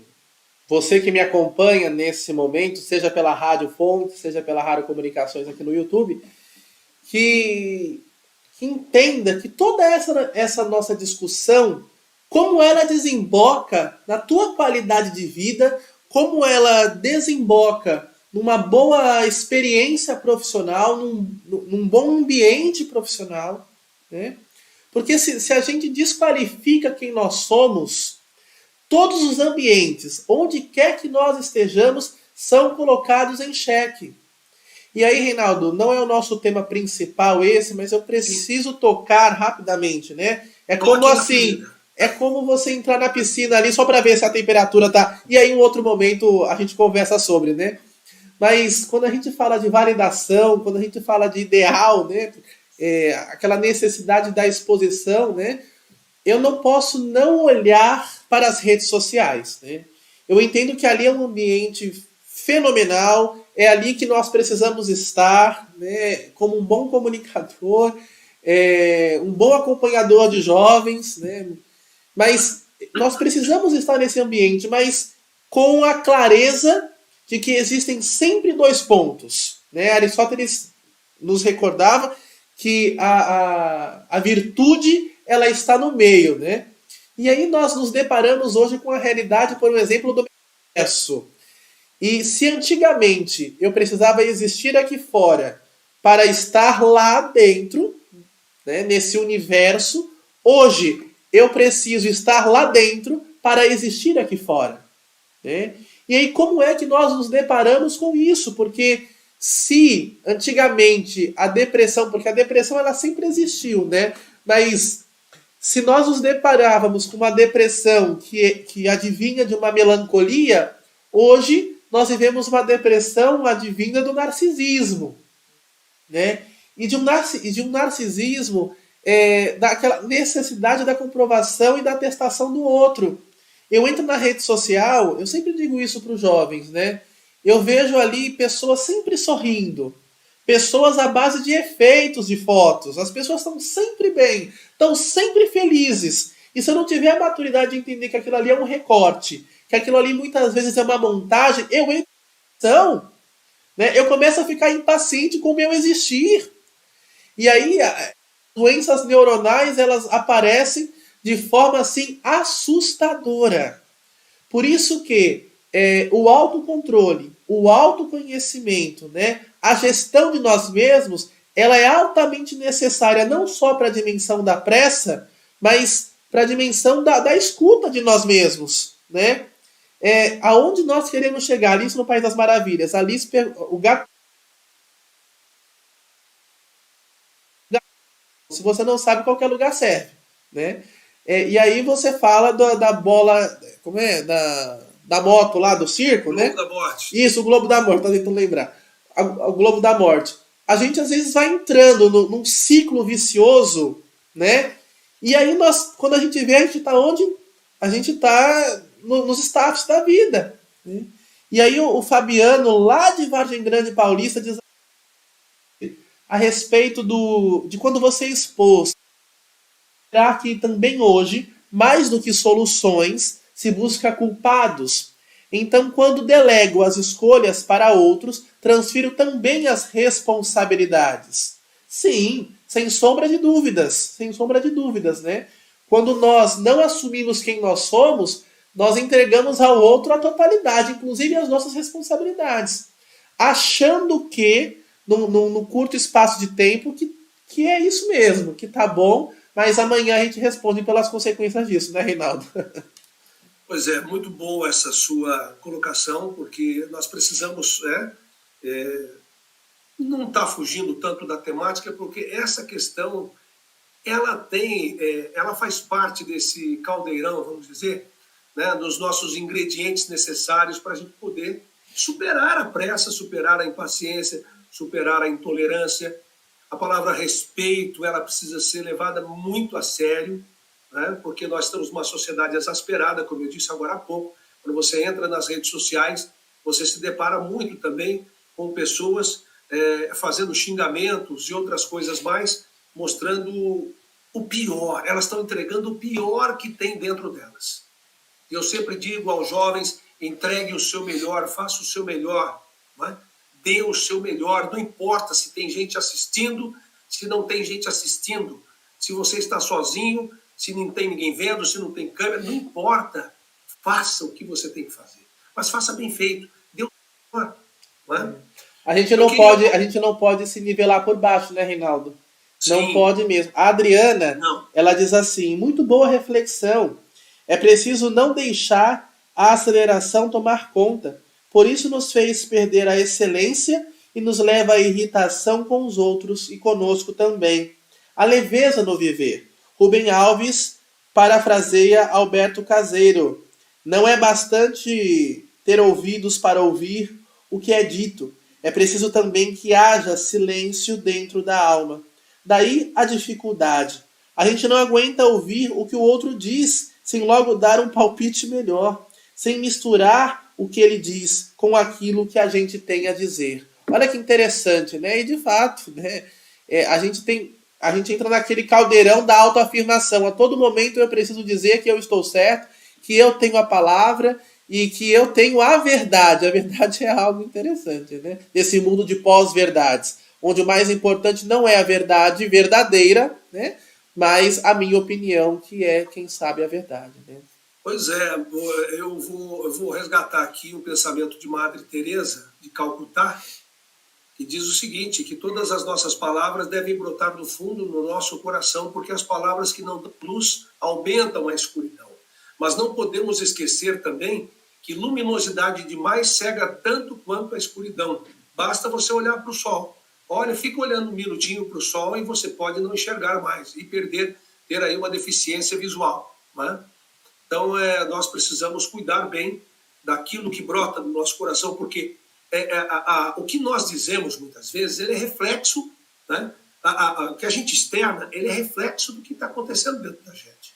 você que me acompanha nesse momento, seja pela Rádio Fonte, seja pela Rádio Comunicações aqui no YouTube, que entenda que toda essa nossa discussão, como ela desemboca na tua qualidade de vida, como ela desemboca numa boa experiência profissional, num bom ambiente profissional, né? Porque se a gente desqualifica quem nós somos, todos os ambientes, onde quer que nós estejamos, são colocados em xeque. E aí, Reinaldo, não é o nosso tema principal esse, mas eu preciso tocar rapidamente, né? É como assim, é como você entrar na piscina ali só para ver se a temperatura tá... E aí, em um outro momento, a gente conversa sobre, né? Mas quando a gente fala de validação, quando a gente fala de ideal, né? Aquela necessidade da exposição, né? Eu não posso não olhar para as redes sociais, né? Eu entendo que ali é um ambiente fenomenal, é ali que nós precisamos estar, né? Como um bom comunicador, um bom acompanhador de jovens, né? Mas nós precisamos estar nesse ambiente, mas com a clareza de que existem sempre dois pontos, né? Aristóteles nos recordava que a virtude ela está no meio, né? E aí nós nos deparamos hoje com a realidade, por exemplo, do metaverso. E se antigamente eu precisava existir aqui fora para estar lá dentro, né, nesse universo, hoje eu preciso estar lá dentro para existir aqui fora. Né? E aí como é que nós nos deparamos com isso? Porque se antigamente a depressão, porque a depressão ela sempre existiu, né? Mas se nós nos deparávamos com uma depressão que advinha de uma melancolia, hoje nós vivemos uma depressão advinda do narcisismo. Né? E de um narcisismo daquela necessidade da comprovação e da atestação do outro. Eu entro na rede social, eu sempre digo isso para os jovens, né? Eu vejo ali pessoas sempre sorrindo, pessoas à base de efeitos de fotos, as pessoas estão sempre bem, estão sempre felizes. E se eu não tiver a maturidade de entender que aquilo ali é um recorte, que aquilo ali muitas vezes é uma montagem, eu entro na ação, né? Eu começo a ficar impaciente com o meu existir. E aí, doenças neuronais, elas aparecem de forma, assim, assustadora. Por isso que o autocontrole, o autoconhecimento, né, a gestão de nós mesmos, ela é altamente necessária não só para a dimensão da pressa, mas para a dimensão da escuta de nós mesmos, né? Aonde nós queremos chegar? Alice no País das Maravilhas. Alice, o gato. Se você não sabe, qualquer lugar serve, né? E aí você fala da bola, como é? Da moto lá do circo, o né? Globo da Morte. Isso, o Globo da Morte, tá tentando lembrar. O Globo da Morte. A gente às vezes vai entrando num ciclo vicioso, né? E aí nós, quando a gente vê, a gente tá onde? A gente tá nos status da vida. Né? E aí o Fabiano, lá de Vargem Grande Paulista, diz a respeito de quando você expôs, será que também hoje, mais do que soluções, se busca culpados? Então, quando delego as escolhas para outros, transfiro também as responsabilidades. Sim, sem sombra de dúvidas, né? Quando nós não assumimos quem nós somos, nós entregamos ao outro a totalidade, inclusive as nossas responsabilidades, achando que, no curto espaço de tempo, que é isso mesmo, que tá bom, mas amanhã a gente responde pelas consequências disso, né, Reinaldo? Pois é, muito boa essa sua colocação, porque nós precisamos não estar fugindo tanto da temática, porque essa questão ela faz parte desse caldeirão, vamos dizer, né, dos nossos ingredientes necessários para a gente poder superar a pressa, superar a impaciência, superar a intolerância. A palavra respeito, ela precisa ser levada muito a sério, né, porque nós estamos numa sociedade exasperada, como eu disse agora há pouco. Quando você entra nas redes sociais, você se depara muito também com pessoas fazendo xingamentos e outras coisas mais, mostrando o pior. Elas estão entregando o pior que tem dentro delas. Eu sempre digo aos jovens, entregue o seu melhor, faça o seu melhor, né? Dê o seu melhor, não importa se tem gente assistindo, se não tem gente assistindo, se você está sozinho, se não tem ninguém vendo, se não tem câmera, não importa, faça o que você tem que fazer, mas faça bem feito, dê o seu melhor, né? A gente não pode se nivelar por baixo, né, Reinaldo? Não Sim. pode mesmo. A Adriana, Não. ela diz assim, muito boa reflexão, é preciso não deixar a aceleração tomar conta, por isso nos fez perder a excelência e nos leva à irritação com os outros e conosco também. A leveza no viver. Rubem Alves parafraseia Alberto Caseiro. Não é bastante ter ouvidos para ouvir o que é dito. É preciso também que haja silêncio dentro da alma. Daí a dificuldade. A gente não aguenta ouvir o que o outro diz sem logo dar um palpite melhor, sem misturar o que ele diz com aquilo que a gente tem a dizer. Olha que interessante, né? E de fato, né? A gente entra naquele caldeirão da autoafirmação. A todo momento eu preciso dizer que eu estou certo, que eu tenho a palavra e que eu tenho a verdade. A verdade é algo interessante, né? Nesse mundo de pós-verdades. onde o mais importante não é a verdade verdadeira, né? Mas a minha opinião, que é quem sabe a verdade, né? Pois é, eu vou resgatar aqui um pensamento de Madre Teresa de Calcutá, que diz o seguinte, que todas as nossas palavras devem brotar do fundo no nosso coração, porque as palavras que não dão luz aumentam a escuridão. Mas não podemos esquecer também que luminosidade demais cega tanto quanto a escuridão. Basta você olhar para o sol. Olha, fica olhando um minutinho para o sol e você pode não enxergar mais e ter aí uma deficiência visual, né? Então, nós precisamos cuidar bem daquilo que brota no nosso coração, porque o que nós dizemos muitas vezes, ele é reflexo, né? O que a gente externa, ele é reflexo do que está acontecendo dentro da gente,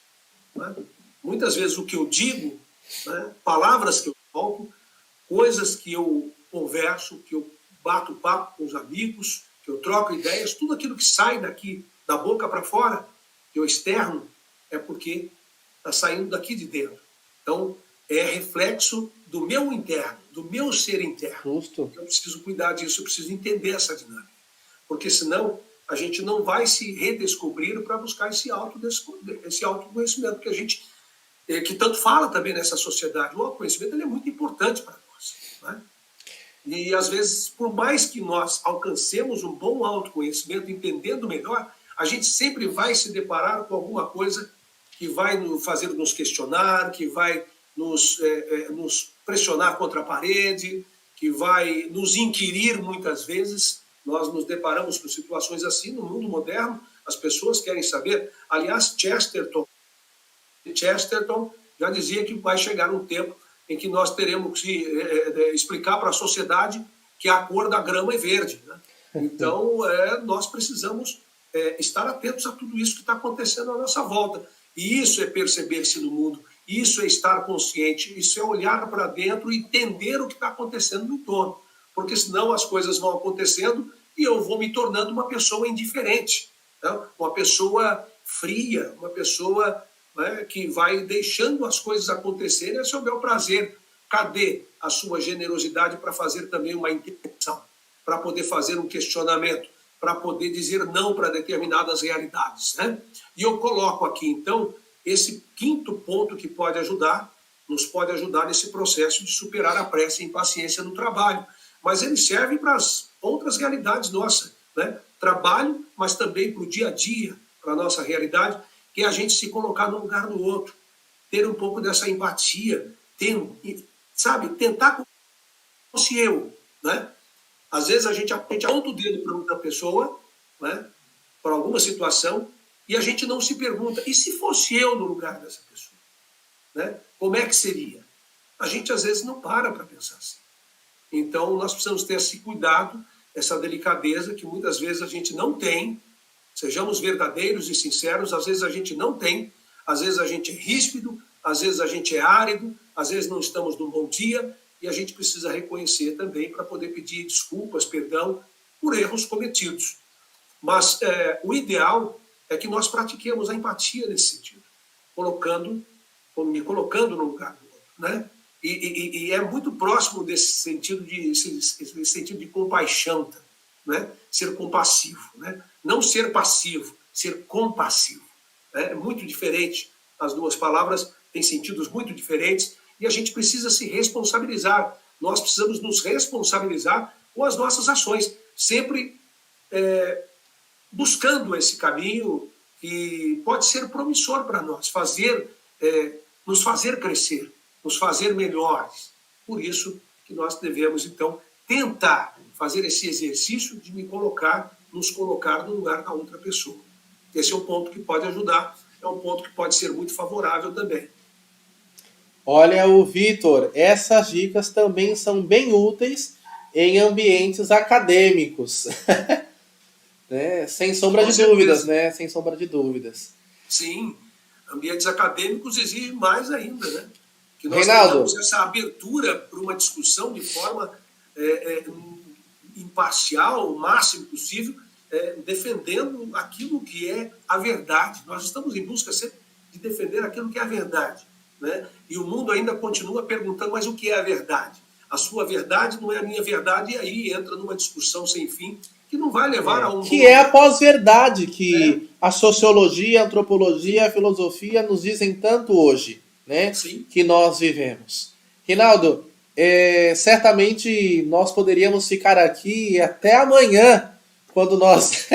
né? Muitas vezes o que eu digo, né, palavras que eu solto, coisas que eu converso, que eu bato papo com os amigos, que eu troco ideias, tudo aquilo que sai daqui, da boca para fora, que eu externo, é porque está saindo daqui de dentro. Então, é reflexo do meu interno, do meu ser interno. Justo. Eu preciso cuidar disso, eu preciso entender essa dinâmica. Porque senão a gente não vai se redescobrir para buscar esse autoconhecimento que a gente, que tanto fala também nessa sociedade. O autoconhecimento ele é muito importante para nós, né? E às vezes, por mais que nós alcancemos um bom autoconhecimento, entendendo melhor, a gente sempre vai se deparar com alguma coisa que vai fazer nos questionar, que vai nos pressionar contra a parede, que vai nos inquirir muitas vezes. Nós nos deparamos com situações assim no mundo moderno, as pessoas querem saber. Aliás, Chesterton já dizia que vai chegar um tempo em que nós teremos que explicar para a sociedade que a cor da grama é verde, né? Então, nós precisamos estar atentos a tudo isso que está acontecendo à nossa volta. E isso é perceber-se no mundo, isso é estar consciente, isso é olhar para dentro e entender o que está acontecendo no entorno. Porque senão as coisas vão acontecendo e eu vou me tornando uma pessoa indiferente, né? Uma pessoa fria, uma pessoa, né, que vai deixando as coisas acontecerem a seu bel prazer. Cadê a sua generosidade para fazer também uma intervenção, para poder fazer um questionamento, para poder dizer não para determinadas realidades, né? E eu coloco aqui, então, esse quinto ponto que nos pode ajudar nesse processo de superar a pressa e impaciência no trabalho. Mas ele serve para as outras realidades nossas, né? Trabalho, mas também para o dia a dia, para a nossa realidade, que é a gente se colocar no lugar do outro, ter um pouco dessa empatia, tentar como se eu, né? Às vezes a gente aponta o dedo para outra pessoa, né, para alguma situação, e a gente não se pergunta, e se fosse eu no lugar dessa pessoa? Né? Como é que seria? A gente às vezes não para pensar assim. Então nós precisamos ter esse cuidado, essa delicadeza que muitas vezes a gente não tem. Sejamos verdadeiros e sinceros, às vezes a gente não tem, às vezes a gente é ríspido, às vezes a gente é árido, às vezes não estamos num bom dia, e a gente precisa reconhecer também para poder pedir desculpas, perdão, por erros cometidos. Mas o ideal é que nós pratiquemos a empatia nesse sentido, me colocando no lugar do outro, né? E é muito próximo desse sentido de compaixão, né? Ser compassivo, né? Não ser passivo, ser compassivo. É muito diferente, as duas palavras têm sentidos muito diferentes, e a gente precisa se responsabilizar. Nós precisamos nos responsabilizar com as nossas ações, sempre buscando esse caminho que pode ser promissor para nós, nos fazer crescer, nos fazer melhores. Por isso que nós devemos, então, tentar fazer esse exercício de nos colocar no lugar da outra pessoa. Esse é um ponto que pode ajudar, é um ponto que pode ser muito favorável também. Olha, o Vitor, essas dicas também são bem úteis em ambientes acadêmicos. Né? Sem sombra de dúvidas, né? Sem sombra de dúvidas. Sim, ambientes acadêmicos exigem mais ainda, né? Que nós Reinaldo, tenhamos essa abertura para uma discussão de forma imparcial, o máximo possível, defendendo aquilo que é a verdade. Nós estamos em busca sempre de defender aquilo que é a verdade, né? E o mundo ainda continua perguntando, mas o que é a verdade? a sua verdade não é a minha verdade, e aí entra numa discussão sem fim, que não vai levar a um... Que é a pós-verdade que a sociologia, a antropologia, a filosofia nos dizem tanto hoje, né? Sim. Que nós vivemos. Rinaldo, certamente nós poderíamos ficar aqui até amanhã, quando nós,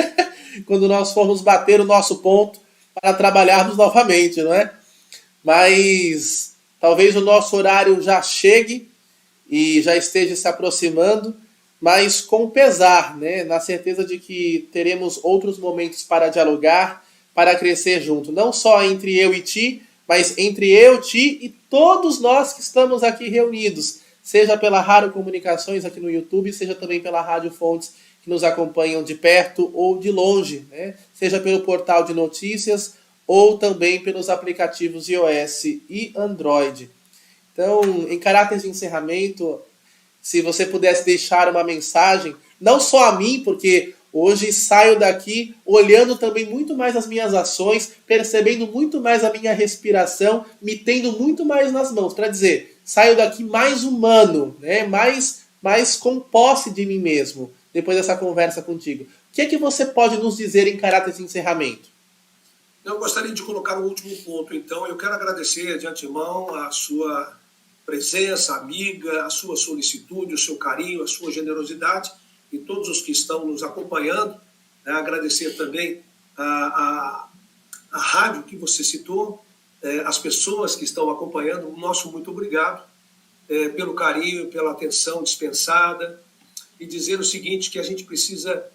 quando nós formos bater o nosso ponto para trabalharmos novamente, não é? Mas talvez o nosso horário já chegue e já esteja se aproximando, mas com pesar, né? Na certeza de que teremos outros momentos para dialogar, para crescer junto, não só entre eu e ti, mas entre eu, ti e todos nós que estamos aqui reunidos, seja pela Raro Comunicações aqui no YouTube, seja também pela Rádio Fontes, que nos acompanham de perto ou de longe, né? Seja pelo portal de notícias ou também pelos aplicativos iOS e Android. Então, em caráter de encerramento, se você pudesse deixar uma mensagem, não só a mim, porque hoje saio daqui olhando também muito mais as minhas ações, percebendo muito mais a minha respiração, me tendo muito mais nas mãos, para dizer, saio daqui mais humano, né? mais com posse de mim mesmo, depois dessa conversa contigo. O que é que você pode nos dizer em caráter de encerramento? Eu gostaria de colocar um último ponto, então. Eu quero agradecer de antemão a sua presença amiga, a sua solicitude, o seu carinho, a sua generosidade e todos os que estão nos acompanhando. Agradecer também a rádio que você citou, as pessoas que estão acompanhando. O nosso muito obrigado pelo carinho, pela atenção dispensada. E dizer o seguinte, que a gente precisa,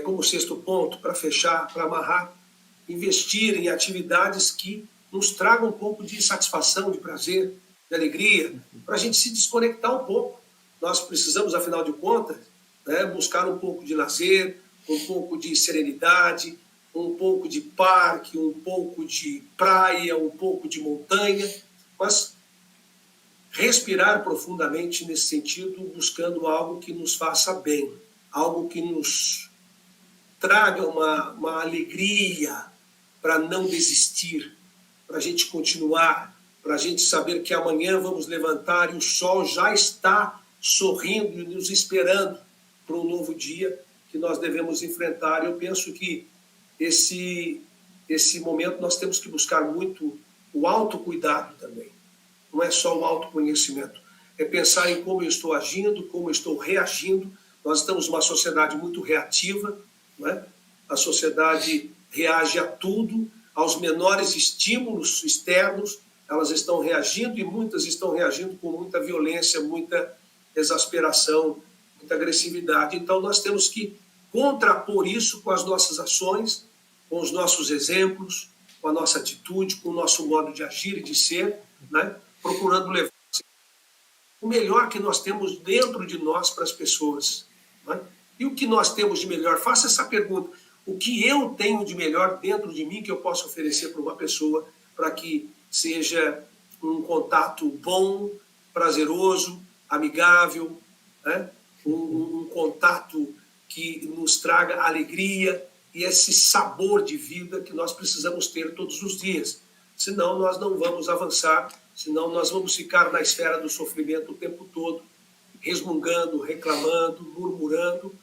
como sexto ponto, para fechar, para amarrar, investir em atividades que nos tragam um pouco de satisfação, de prazer, de alegria, para a gente se desconectar um pouco. Nós precisamos, afinal de contas, buscar um pouco de lazer, um pouco de serenidade, um pouco de parque, um pouco de praia, um pouco de montanha, mas respirar profundamente nesse sentido, buscando algo que nos faça bem, algo que nos traga uma alegria para não desistir, para a gente continuar, para a gente saber que amanhã vamos levantar e o sol já está sorrindo e nos esperando para um novo dia que nós devemos enfrentar. Eu penso que esse momento nós temos que buscar muito o autocuidado também. Não é só o autoconhecimento, é pensar em como eu estou agindo, como eu estou reagindo. Nós estamos numa sociedade muito reativa, não é? A sociedade reage a tudo, aos menores estímulos externos, elas estão reagindo e muitas estão reagindo com muita violência, muita exasperação, muita agressividade. Então nós temos que contrapor isso com as nossas ações, com os nossos exemplos, com a nossa atitude, com o nosso modo de agir e de ser, né? Procurando levar o melhor que nós temos dentro de nós para as pessoas. Né? E o que nós temos de melhor? Faça essa pergunta. O que eu tenho de melhor dentro de mim que eu posso oferecer para uma pessoa para que seja um contato bom, prazeroso, amigável, né? um contato que nos traga alegria e esse sabor de vida que nós precisamos ter todos os dias. Senão nós não vamos avançar, senão nós vamos ficar na esfera do sofrimento o tempo todo, resmungando, reclamando, murmurando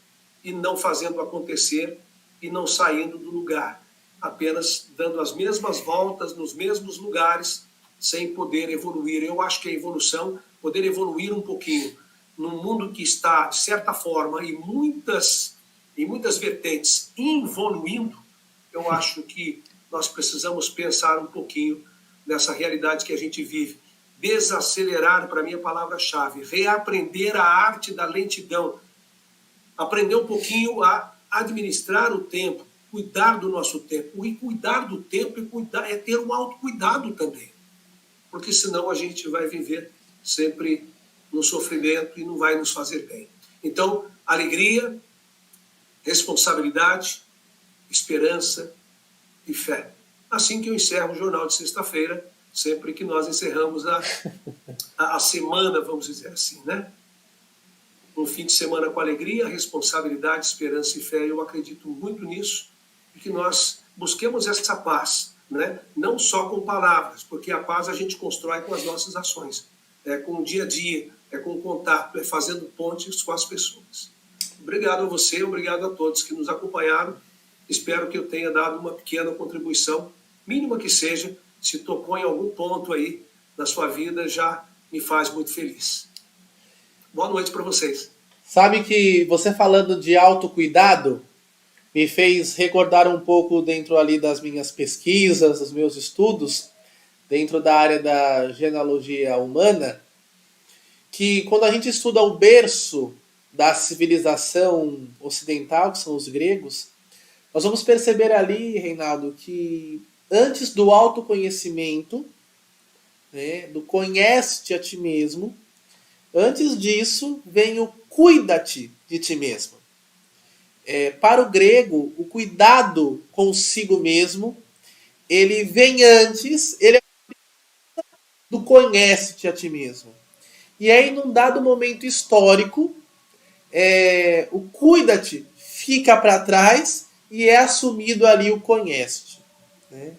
e não fazendo acontecer e não saindo do lugar, apenas dando as mesmas voltas nos mesmos lugares sem poder evoluir. Eu acho que a evolução, poder evoluir um pouquinho num mundo que está, de certa forma, em muitas vertentes, involuindo, eu acho que nós precisamos pensar um pouquinho nessa realidade que a gente vive. Desacelerar, para mim, é a palavra-chave. Reaprender a arte da lentidão. Aprender um pouquinho a administrar o tempo, cuidar do nosso tempo. E cuidar do tempo é ter um autocuidado também. Porque senão a gente vai viver sempre no sofrimento e não vai nos fazer bem. Então, alegria, responsabilidade, esperança e fé. Assim que eu encerro o Jornal de Sexta-feira, sempre que nós encerramos a semana, vamos dizer assim, né? Um fim de semana com alegria, responsabilidade, esperança e fé. Eu acredito muito nisso e que nós busquemos essa paz, né? Não só com palavras, porque a paz a gente constrói com as nossas ações, com o dia a dia, é com contato, é fazendo pontes com as pessoas. Obrigado a você, obrigado a todos que nos acompanharam. Espero que eu tenha dado uma pequena contribuição, mínima que seja, se tocou em algum ponto aí na sua vida, já me faz muito feliz. Boa noite para vocês. Sabe que você falando de autocuidado me fez recordar um pouco dentro ali das minhas pesquisas, dos meus estudos, dentro da área da genealogia humana, que quando a gente estuda o berço da civilização ocidental, que são os gregos, nós vamos perceber ali, Reinaldo, que antes do autoconhecimento, né, do conhece-te a ti mesmo, antes disso vem o cuida-te de ti mesmo. Para o grego, o cuidado consigo mesmo, ele vem antes, ele é do conhece-te a ti mesmo. E aí, num dado momento histórico, o cuida-te fica para trás e é assumido ali o conhece-te. Né?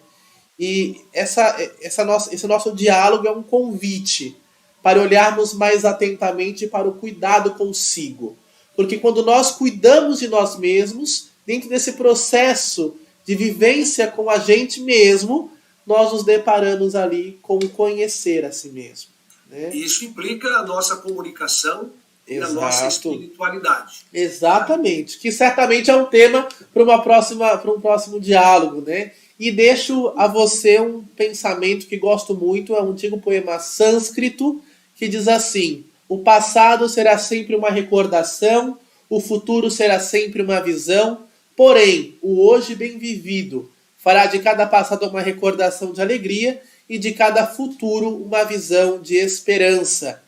E esse nosso diálogo é um convite para olharmos mais atentamente para o cuidado consigo. Porque quando nós cuidamos de nós mesmos, dentro desse processo de vivência com a gente mesmo, nós nos deparamos ali com o conhecer a si mesmo. Né? Isso implica a nossa comunicação e a nossa espiritualidade. Exatamente, que certamente é um tema para um próximo diálogo, né? E deixo a você um pensamento que gosto muito, é um antigo poema sânscrito, que diz assim: o passado será sempre uma recordação, o futuro será sempre uma visão, porém, o hoje bem vivido fará de cada passado uma recordação de alegria e de cada futuro uma visão de esperança.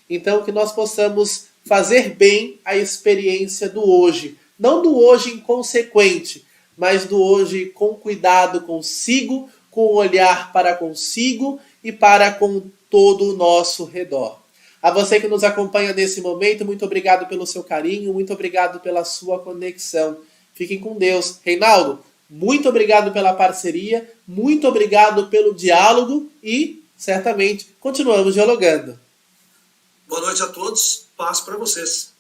Então, que nós possamos fazer bem a experiência do hoje. Não do hoje inconsequente, mas do hoje com cuidado consigo, com olhar para consigo e para com todo o nosso redor. A você que nos acompanha nesse momento, muito obrigado pelo seu carinho, muito obrigado pela sua conexão. Fiquem com Deus. Reinaldo, muito obrigado pela parceria, muito obrigado pelo diálogo e, certamente, continuamos dialogando. Boa noite a todos, paz para vocês.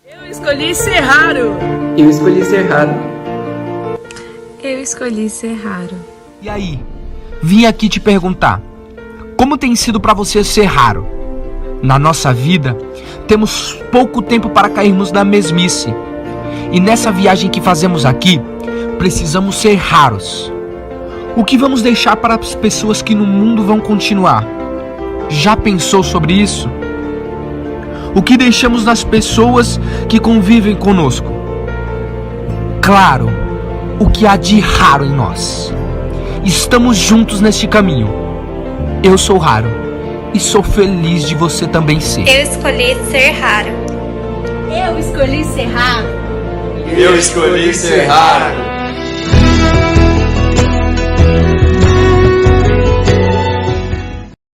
Eu escolhi ser raro. Eu escolhi ser raro. Eu escolhi ser raro. E aí, vim aqui te perguntar, como tem sido para você ser raro? Na nossa vida, temos pouco tempo para cairmos na mesmice. E nessa viagem que fazemos aqui, precisamos ser raros. O que vamos deixar para as pessoas que no mundo vão continuar? Já pensou sobre isso? O que deixamos nas pessoas que convivem conosco? Claro, o que há de raro em nós. Estamos juntos neste caminho. Eu sou raro e sou feliz de você também ser. Eu escolhi ser raro. Eu escolhi ser raro. Eu escolhi ser raro.